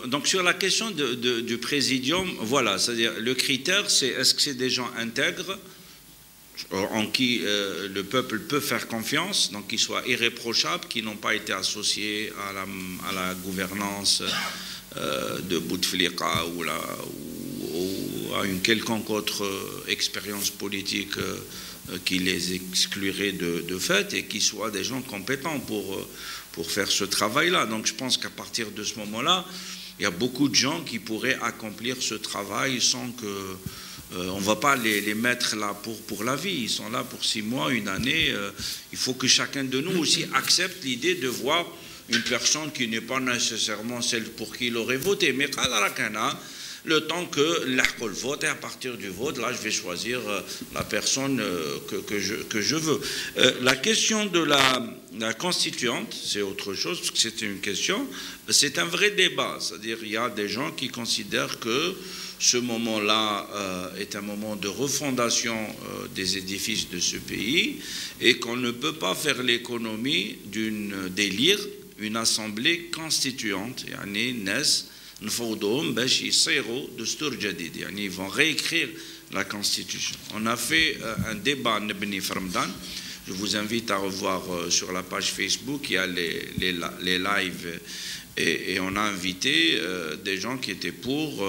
Donc sur la question du présidium, voilà, c'est-à-dire le critère, c'est est-ce que c'est des gens intègres, en qui le peuple peut faire confiance, donc qui soient irréprochables, qui n'ont pas été associés à la gouvernance de Bouteflika ou à une quelconque autre expérience politique qui les exclurait de fait, et qui soient des gens compétents pour faire ce travail-là. Donc je pense qu'à partir de ce moment-là, il y a beaucoup de gens qui pourraient accomplir ce travail sans que... on ne va pas les mettre là pour la vie. Ils sont là pour 6 mois, 1 année. Il faut que chacun de nous aussi accepte l'idée de voir une personne qui n'est pas nécessairement celle pour qui il aurait voté. Mais le temps que le vote, et à partir du vote, là, je vais choisir la personne que je veux. La question de la constituante, c'est autre chose, parce que c'est une question, c'est un vrai débat. C'est-à-dire, il y a des gens qui considèrent que ce moment-là est un moment de refondation des édifices de ce pays, et qu'on ne peut pas faire l'économie d'élire une assemblée constituante, yani NES, ils vont réécrire la Constitution. On a fait un débat Nebni Farmdan. Je vous invite à revoir sur la page Facebook, il y a les lives, et on a invité des gens qui étaient pour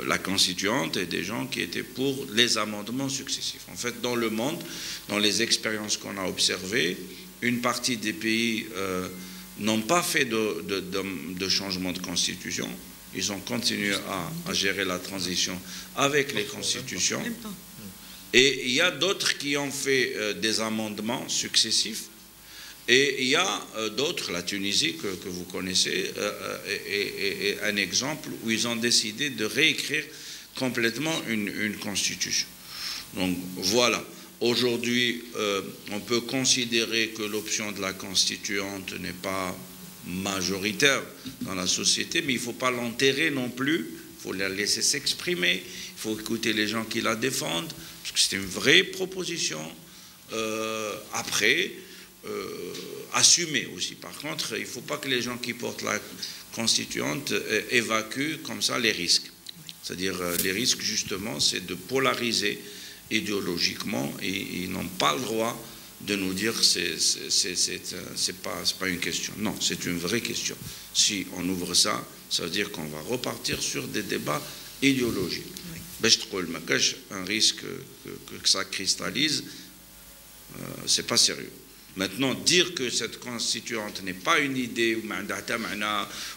la constituante et des gens qui étaient pour les amendements successifs. En fait, dans le monde, dans les expériences qu'on a observées, une partie des pays n'ont pas fait de changement de constitution. Ils ont continué à gérer la transition avec les constitutions. Et il y a d'autres qui ont fait des amendements successifs. Et il y a d'autres, la Tunisie que vous connaissez, est un exemple où ils ont décidé de réécrire complètement une constitution. Donc voilà. Aujourd'hui, on peut considérer que l'option de la constituante n'est pas majoritaire dans la société, mais il ne faut pas l'enterrer non plus, il faut la laisser s'exprimer, il faut écouter les gens qui la défendent, parce que c'est une vraie proposition. Après, assumer aussi. Par contre, il ne faut pas que les gens qui portent la constituante évacuent comme ça les risques. C'est-à-dire, les risques, justement, c'est de polariser idéologiquement, et ils n'ont pas le droit de nous dire que c'est pas une question. Non, c'est une vraie question. Si on ouvre ça, ça veut dire qu'on va repartir sur des débats idéologiques. Un risque que ça cristallise, c'est pas sérieux. Maintenant, dire que cette constituante n'est pas une idée,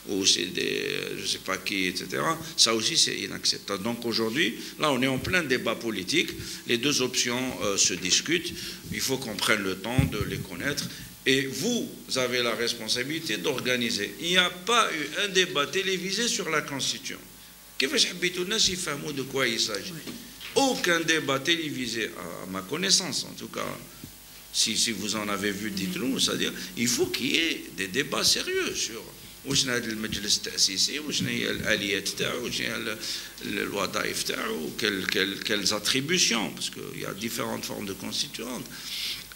ou c'est des je ne sais pas qui, etc., ça aussi c'est inacceptable. Donc aujourd'hui, là on est en plein débat politique, les deux options se discutent, il faut qu'on prenne le temps de les connaître, et vous avez la responsabilité d'organiser. Il n'y a pas eu un débat télévisé sur la constituante. De quoi il s'agit? Aucun débat télévisé, à ma connaissance en tout cas. Si vous en avez vu, dites-nous, c'est-à-dire il faut qu'il y ait des débats sérieux sur quelles attributions, parce qu'il y a différentes formes de constituantes.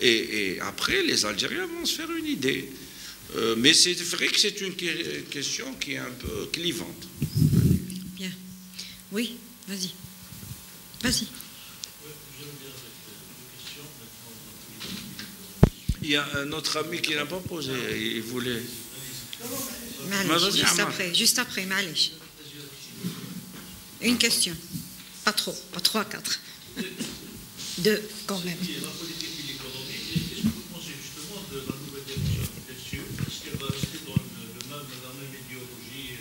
Et après, les Algériens vont se faire une idée. Mais c'est vrai que c'est une question qui est un peu clivante. Bien. Oui, vas-y. Vas-y. Il y a un autre ami qui n'a pas posé, il voulait... Juste après, Malish. Une question. Pas trop, pas 3, 4. 2, quand même. La politique et l'économie, qu'est-ce que vous pensez justement de la nouvelle direction d'Essieux? Est-ce qu'elle va rester dans la même idéologie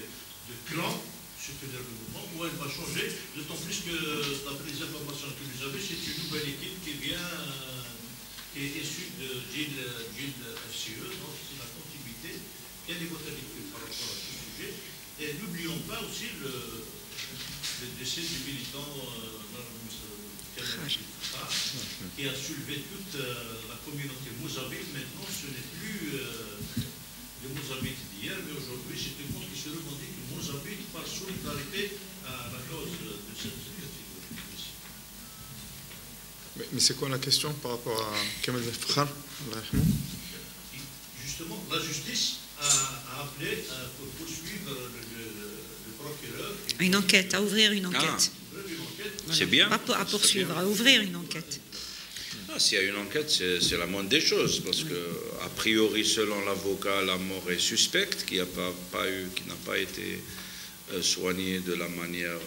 de clan, soutenir le mouvement, ou elle va changer, d'autant plus que, d'après les informations que vous avez, c'est une nouvelle équipe qui vient qui est issu de GIL FCE, donc c'est la continuité. Quelle est votre attitude par rapport à ce sujet? Et n'oublions pas aussi le décès du militant qui a soulevé toute la communauté mozambique. Maintenant, ce n'est plus les Mozambiques d'hier, mais aujourd'hui, c'est tout le monde qui se revendique Mozambique par solidarité à la cause de cette catégorie. Mais c'est quoi la question par rapport à Kamel Fakhar? Justement, la justice a appelé pour poursuivre le procureur. Une enquête, à ouvrir une enquête. Ah. C'est bien. Pas à poursuivre, à ouvrir une enquête. Ah, s'il y a une enquête, c'est la moindre des choses, parce que, a priori, selon l'avocat, la mort est suspecte, qui n'a pas été soignée de la manière...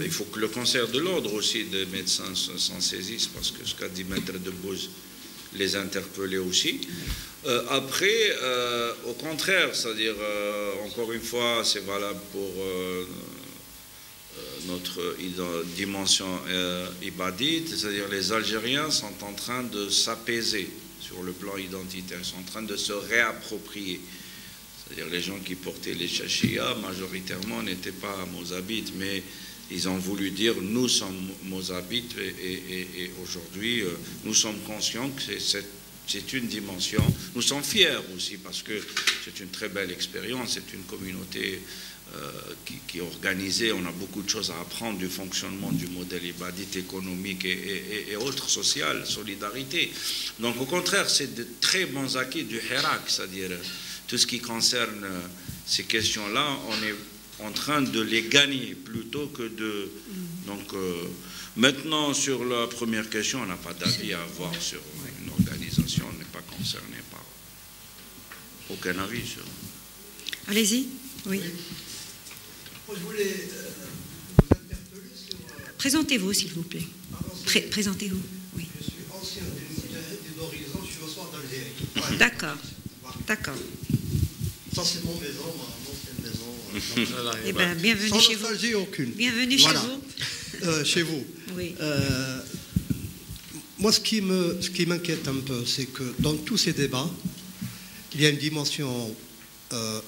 il faut que le concert de l'ordre aussi des médecins s'en saisisse, parce que ce qu'a dit Maître Debbouze les interpellait aussi. Après, au contraire, c'est-à-dire, encore une fois, c'est valable pour... notre dimension ibadite, c'est-à-dire les Algériens sont en train de s'apaiser sur le plan identitaire, ils sont en train de se réapproprier. C'est-à-dire les gens qui portaient les chachia, majoritairement, n'étaient pas mozabites, mais ils ont voulu dire « nous sommes mozabites » et aujourd'hui, nous sommes conscients que c'est une dimension. Nous sommes fiers aussi parce que c'est une très belle expérience, c'est une communauté qui est organisée. On a beaucoup de choses à apprendre du fonctionnement du modèle ibadite économique et autres, social, solidarité. Donc au contraire, c'est de très bons acquis du Hirak, c'est-à-dire tout ce qui concerne ces questions-là, on est en train de les gagner plutôt que de... Donc maintenant, sur la première question, on n'a pas d'avis à avoir sur une organisation, on n'est pas concerné par aucun avis sur... Allez-y, oui. Moi, je voulais vous interpeller sur... Présentez-vous, s'il vous plaît. Présentez-vous, oui. Je suis ancien des d'horizon, je suis au soir d'Algérie. D'accord, d'accord. Ça, c'est mon maison, mon ancienne maison. Eh bien, bienvenue sans chez vous. nostalgie aucune. Bienvenue voilà. chez vous. Chez vous. Oui. Moi, ce qui m'inquiète un peu, c'est que dans tous ces débats, il y a une dimension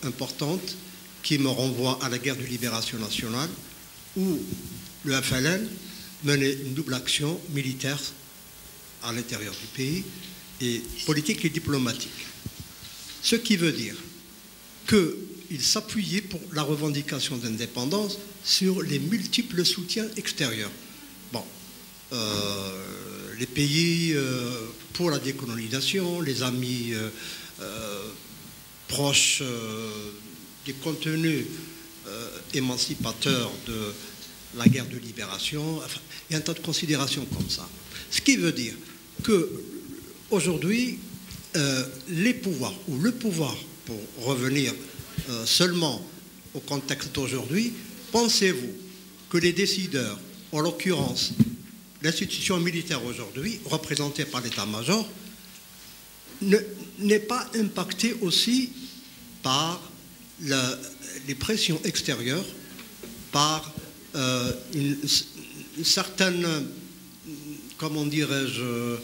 importante qui me renvoie à la guerre de libération nationale, où le FLN menait une double action militaire à l'intérieur du pays, et politique et diplomatique. Ce qui veut dire qu'il s'appuyait pour la revendication d'indépendance sur les multiples soutiens extérieurs. Bon, les pays pour la décolonisation, les amis proches des contenus émancipateurs de la guerre de libération, enfin, il y a un tas de considérations comme ça. Ce qui veut dire qu'aujourd'hui, les pouvoirs, ou le pouvoir, pour revenir seulement au contexte d'aujourd'hui, pensez-vous que les décideurs, en l'occurrence l'institution militaire aujourd'hui, représentée par l'état-major, n'est pas impactée aussi par les pressions extérieures, par une certaine, comment dirais-je,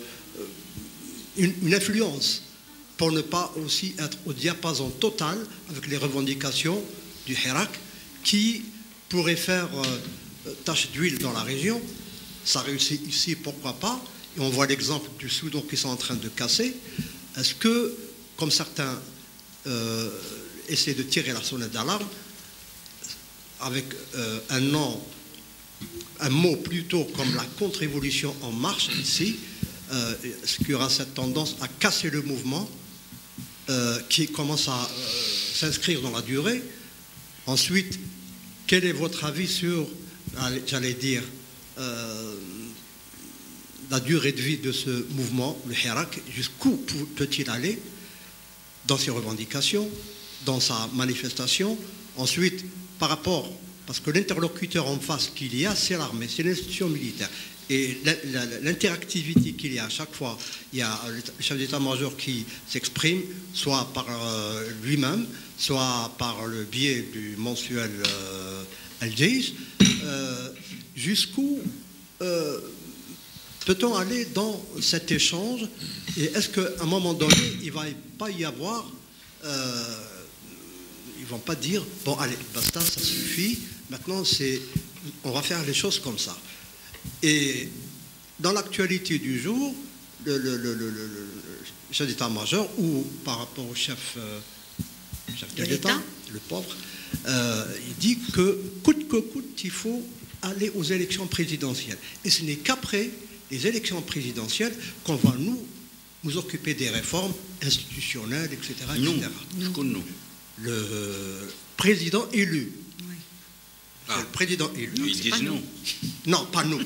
une influence, pour ne pas aussi être au diapason total avec les revendications du Hirak, qui pourrait faire tache d'huile dans la région. Ça réussit ici, pourquoi pas? Et on voit l'exemple du Soudan qui sont en train de casser. Est-ce que, comme certains essaient de tirer la sonnette d'alarme, avec un mot plutôt comme la contre-révolution en marche ici, ce qui aura cette tendance à casser le mouvement qui commence à s'inscrire dans la durée. Ensuite, quel est votre avis sur, j'allais dire, la durée de vie de ce mouvement, le Hirak? Jusqu'où peut-il aller dans ses revendications, dans sa manifestation? Ensuite, par rapport, parce que l'interlocuteur en face qu'il y a, c'est l'armée, c'est l'institution militaire. Et l'interactivité qu'il y a à chaque fois, il y a le chef d'état-major qui s'exprime, soit par lui-même, soit par le biais du mensuel Al-Jaysh, jusqu'où peut-on aller dans cet échange? Et est-ce qu'à un moment donné, il ne va pas y avoir... ils ne vont pas dire, bon, allez, basta, ça suffit, maintenant, on va faire les choses comme ça. Et dans l'actualité du jour, le chef d'état-major, ou par rapport au chef de l'État, le pauvre, il dit que coûte que coûte, il faut aller aux élections présidentielles. Et ce n'est qu'après les élections présidentielles qu'on va nous occuper des réformes institutionnelles, etc. etc. Nous. Le président élu. Oui. C'est le président élu. Ils disent nous. Non, pas nous.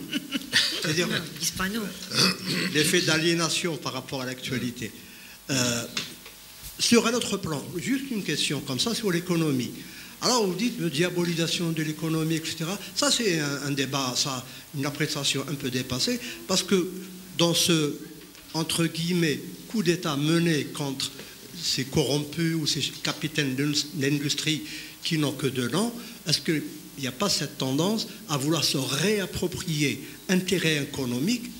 C'est-à-dire Ils disent pas non. l'effet d'aliénation par rapport à l'actualité. Sur un autre plan, juste une question comme ça sur l'économie. Alors vous dites diabolisation de l'économie, etc. Ça c'est un débat, ça, une appréciation un peu dépassée, parce que dans ce, entre guillemets, coup d'État mené contre ces corrompus ou ces capitaines d'industrie qui n'ont que 2 ans, est-ce qu'il n'y a pas cette tendance à vouloir se réapproprier intérêt économique,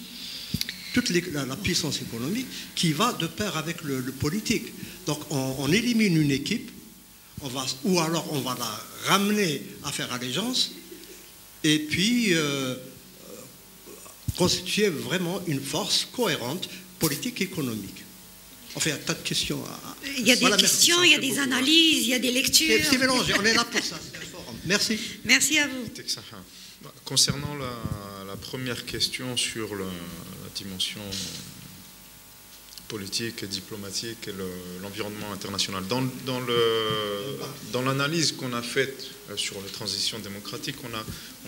toute la puissance économique qui va de pair avec le politique? Donc on élimine une équipe, ou alors on va la ramener à faire allégeance, et puis constituer vraiment une force cohérente politique-économique. Enfin, il y a tas de questions. Il y a des questions, il y a des analyses, il y a des lectures. C'est mélangé, on est là pour ça, c'est un forum. Merci. Merci à vous. Concernant la première question sur la dimension politique et diplomatique et l'environnement international, dans l'analyse qu'on a faite sur la transition démocratique,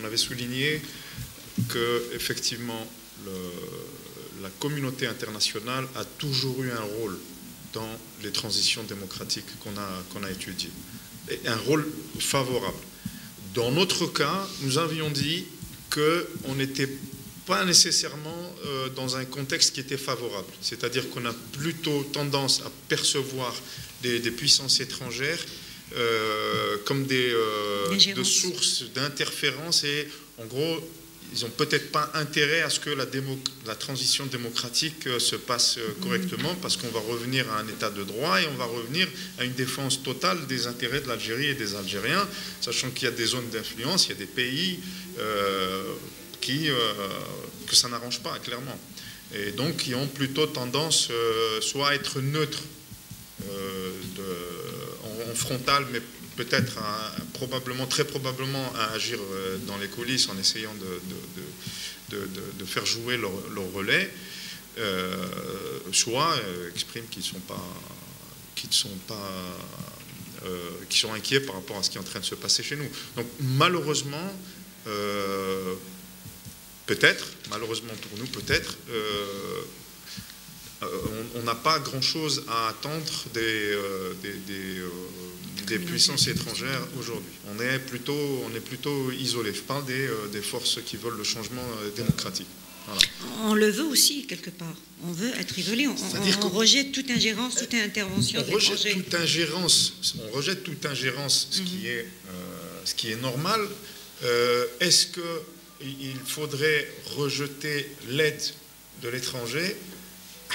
on avait souligné que effectivement la communauté internationale a toujours eu un rôle dans les transitions démocratiques qu'on a étudiées, et un rôle favorable. Dans notre cas, nous avions dit qu'on n'était pas nécessairement dans un contexte qui était favorable. C'est-à-dire qu'on a plutôt tendance à percevoir des puissances étrangères comme des sources d'interférence, et en gros, ils n'ont peut-être pas intérêt à ce que la transition démocratique se passe correctement, parce qu'on va revenir à un état de droit et on va revenir à une défense totale des intérêts de l'Algérie et des Algériens, sachant qu'il y a des zones d'influence, il y a des pays que ça n'arrange pas, clairement. Et donc, qui ont plutôt tendance soit à être neutres en frontal, mais peut-être très probablement à agir dans les coulisses en essayant de faire jouer leur relais, soit expriment qu'ils sont inquiets par rapport à ce qui est en train de se passer chez nous. Donc malheureusement, malheureusement pour nous, peut-être, on n'a pas grand-chose à attendre des puissances étrangères aujourd'hui. On est plutôt isolé. Je parle des forces qui veulent le changement démocratique. Voilà. On le veut aussi, quelque part. On veut être isolé. On rejette toute ingérence, toute intervention. On rejette toute ingérence, ce qui est normal. Est-ce qu'il faudrait rejeter l'aide de l'étranger?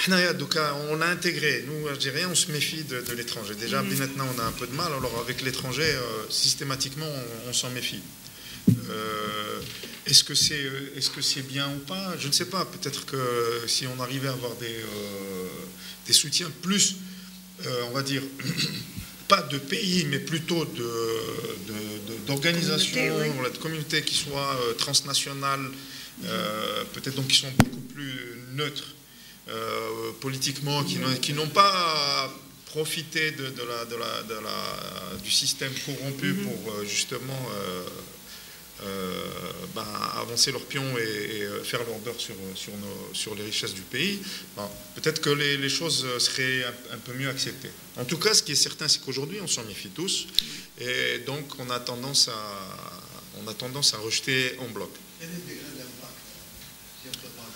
On a intégré, nous Algériens, on se méfie de l'étranger. Déjà, maintenant, on a un peu de mal, alors avec l'étranger, systématiquement, on s'en méfie. Est-ce que c'est bien ou pas? Je ne sais pas. Peut-être que si on arrivait à avoir des soutiens plus, on va dire, pas de pays, mais plutôt d'organisations, de communautés qui soient transnationales, peut-être donc qui sont beaucoup plus neutres politiquement, qui n'ont pas profité du système corrompu pour justement avancer leurs pions et faire leur beurre sur les richesses du pays, peut-être que les choses seraient un peu mieux acceptées. En tout cas, ce qui est certain, c'est qu'aujourd'hui, on s'en méfie tous, et donc on a tendance à rejeter en bloc. Quel est le degré d'impact, si on peut parler?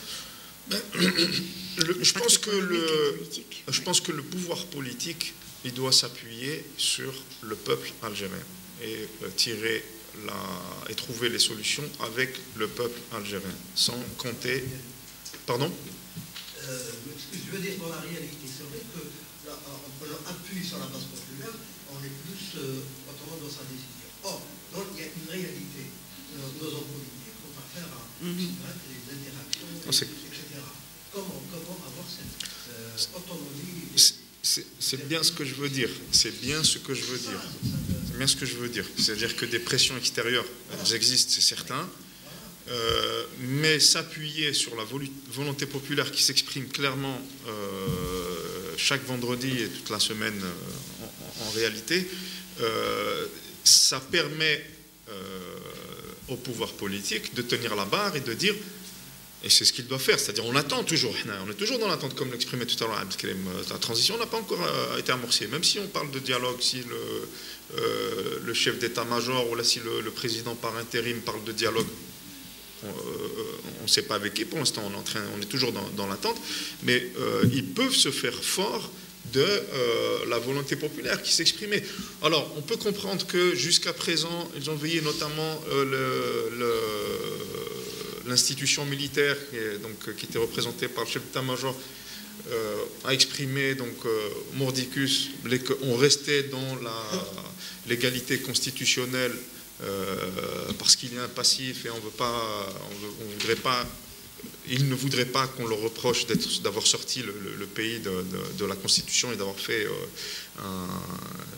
Je pense que le pouvoir politique, il doit s'appuyer sur le peuple algérien et trouver les solutions avec le peuple algérien, sans compter Pardon? Ce que je veux dire dans la réalité, c'est vrai que là, en prenant appui sur la base populaire, on est plus autonome dans sa décision. Or, donc, il y a une réalité. Nos hommes politiques ont affaire à des interactions, etc. Comment avoir cette autonomie? C'est bien ce que je veux dire. C'est bien ce que je veux dire. C'est bien ce que je veux dire. C'est-à-dire que des pressions extérieures, elles existent, c'est certain. Mais s'appuyer sur la volonté populaire qui s'exprime clairement chaque vendredi et toute la semaine en réalité, ça permet au pouvoir politique de tenir la barre et de dire, et c'est ce qu'il doit faire, c'est-à-dire on attend toujours, on est toujours dans l'attente, comme l'exprimait tout à l'heure Abdelkrim, la transition n'a pas encore été amorcée, même si on parle de dialogue, si le chef d'état-major ou là si le président par intérim parle de dialogue, on ne sait pas avec qui, pour l'instant on est toujours dans l'attente, mais ils peuvent se faire fort de la volonté populaire qui s'exprimait. Alors, on peut comprendre que jusqu'à présent, ils ont veillé notamment l'institution militaire qui était représentée par le chef d'état-major a exprimé mordicus, on restait dans l'égalité constitutionnelle parce qu'il y a un passif et il ne voudrait pas qu'on leur reproche d'avoir sorti le pays de la Constitution et d'avoir fait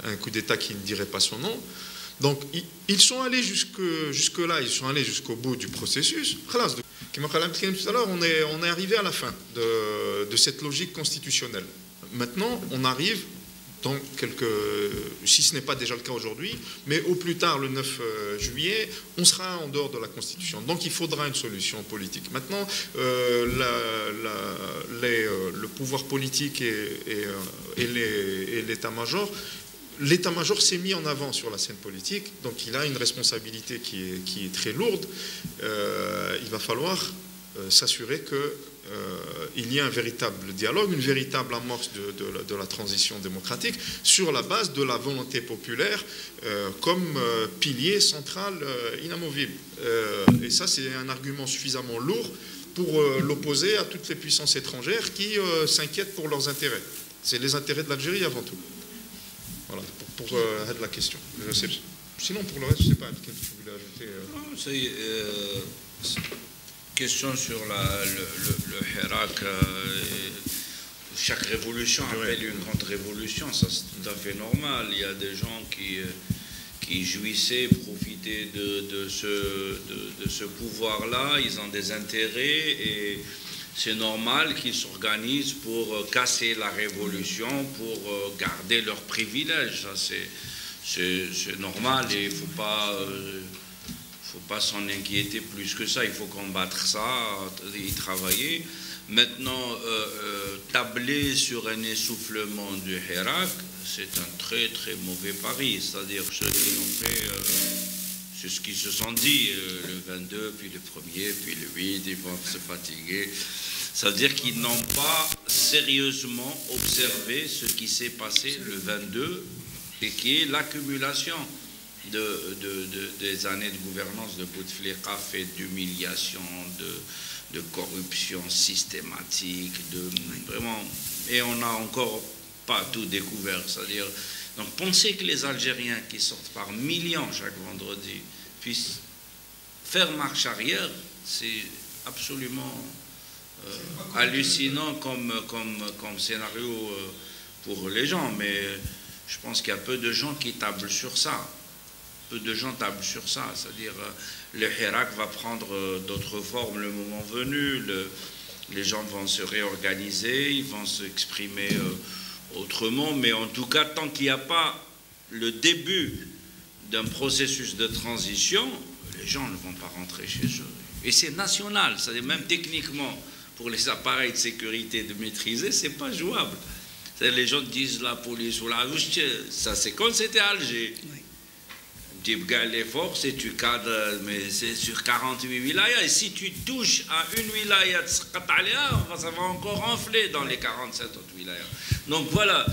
un coup d'État qui ne dirait pas son nom. Donc, ils sont allés jusque-là, ils sont allés jusqu'au bout du processus. Comme tout à l'heure, on est arrivé à la fin de cette logique constitutionnelle. Maintenant, on arrive dans si ce n'est pas déjà le cas aujourd'hui, mais au plus tard, le 9 juillet, on sera en dehors de la Constitution. Donc il faudra une solution politique. Maintenant, le pouvoir politique et l'état-major, l'état-major s'est mis en avant sur la scène politique, donc il a une responsabilité qui est très lourde. Il va falloir s'assurer qu'il y ait un véritable dialogue, une véritable amorce de la transition démocratique sur la base de la volonté populaire comme pilier central inamovible. Et ça, c'est un argument suffisamment lourd pour l'opposer à toutes les puissances étrangères qui s'inquiètent pour leurs intérêts. C'est les intérêts de l'Algérie avant tout. Voilà, pour la question. Sinon, pour le reste, je ne sais pas, qu'est-ce que vous voulez ajouter Question sur le Hirak. Chaque révolution appelle une contre-révolution, ça c'est tout à fait normal. Il y a des gens qui jouissaient, profitaient de ce pouvoir-là, ils ont des intérêts et c'est normal qu'ils s'organisent pour casser la révolution, pour garder leurs privilèges. Ça, c'est normal et il ne faut pas s'en inquiéter plus que ça. Il faut combattre ça, y travailler. Maintenant, tabler sur un essoufflement du Hirak, c'est un très très mauvais pari. C'est-à-dire ceux qui l'ont fait, c'est ce qu'ils se sont dit, le 22, puis le 1er, puis le 8, ils vont se fatiguer. Ça veut dire qu'ils n'ont pas sérieusement observé ce qui s'est passé le 22 et qui est l'accumulation des années de gouvernance de Bouteflika fait d'humiliation, de corruption systématique, vraiment, et on n'a encore pas tout découvert. C'est-à-dire, donc penser que les Algériens qui sortent par millions chaque vendredi puissent faire marche arrière, c'est absolument hallucinant comme scénario pour les gens, mais je pense qu'il y a peu de gens qui tablent sur ça. Peu de gens tablent sur ça, c'est-à-dire le Hirak va prendre d'autres formes le moment venu, les gens vont se réorganiser, ils vont s'exprimer autrement, mais en tout cas, tant qu'il n'y a pas le début d'un processus de transition, les gens ne vont pas rentrer chez eux. Et c'est national, c'est-à-dire même techniquement, pour les appareils de sécurité de maîtriser, c'est pas jouable. Les gens disent la police ou la justice, ça c'est comme c'était Alger. Oui. Tu gagnes les forces et tu cadres, mais c'est sur 48 wilayas. Et si tu touches à une wilaya, ça va encore enfler dans les 47 autres wilayas. Donc voilà.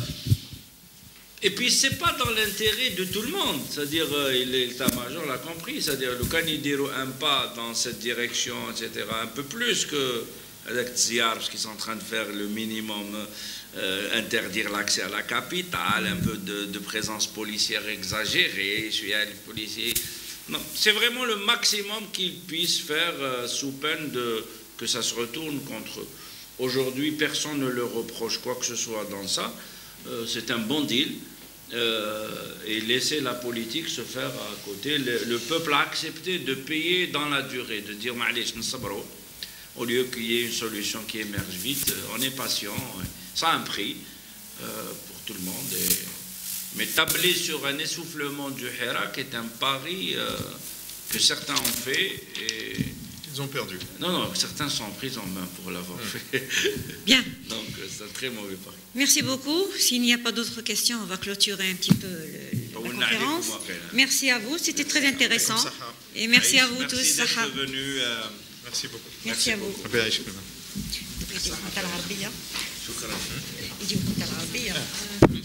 Et puis c'est pas dans l'intérêt de tout le monde. C'est-à-dire, l'état-major l'a compris. C'est-à-dire, le Canidiro un pas dans cette direction, etc., un peu plus que parce qu'ils sont en train de faire le minimum, interdire l'accès à la capitale, un peu de présence policière exagérée, je suis allé policier. Non, c'est vraiment le maximum qu'ils puissent faire sous peine que ça se retourne contre eux. Aujourd'hui, personne ne leur reproche quoi que ce soit dans ça. C'est un bon deal. Et laisser la politique se faire à côté. Le peuple a accepté de payer dans la durée, de dire au lieu qu'il y ait une solution qui émerge vite, on est patient. Ça a un prix pour tout le monde. Mais tabler sur un essoufflement du Hirak est un pari que certains ont fait. Et ils ont perdu. Non, certains sont pris en main pour l'avoir fait. Bien. Donc c'est un très mauvais pari. Merci beaucoup. S'il n'y a pas d'autres questions, on va clôturer un petit peu la conférence. Merci à vous, c'était très intéressant. Et merci à vous tous. Merci d'être venus. Merci beaucoup. Merci à vous.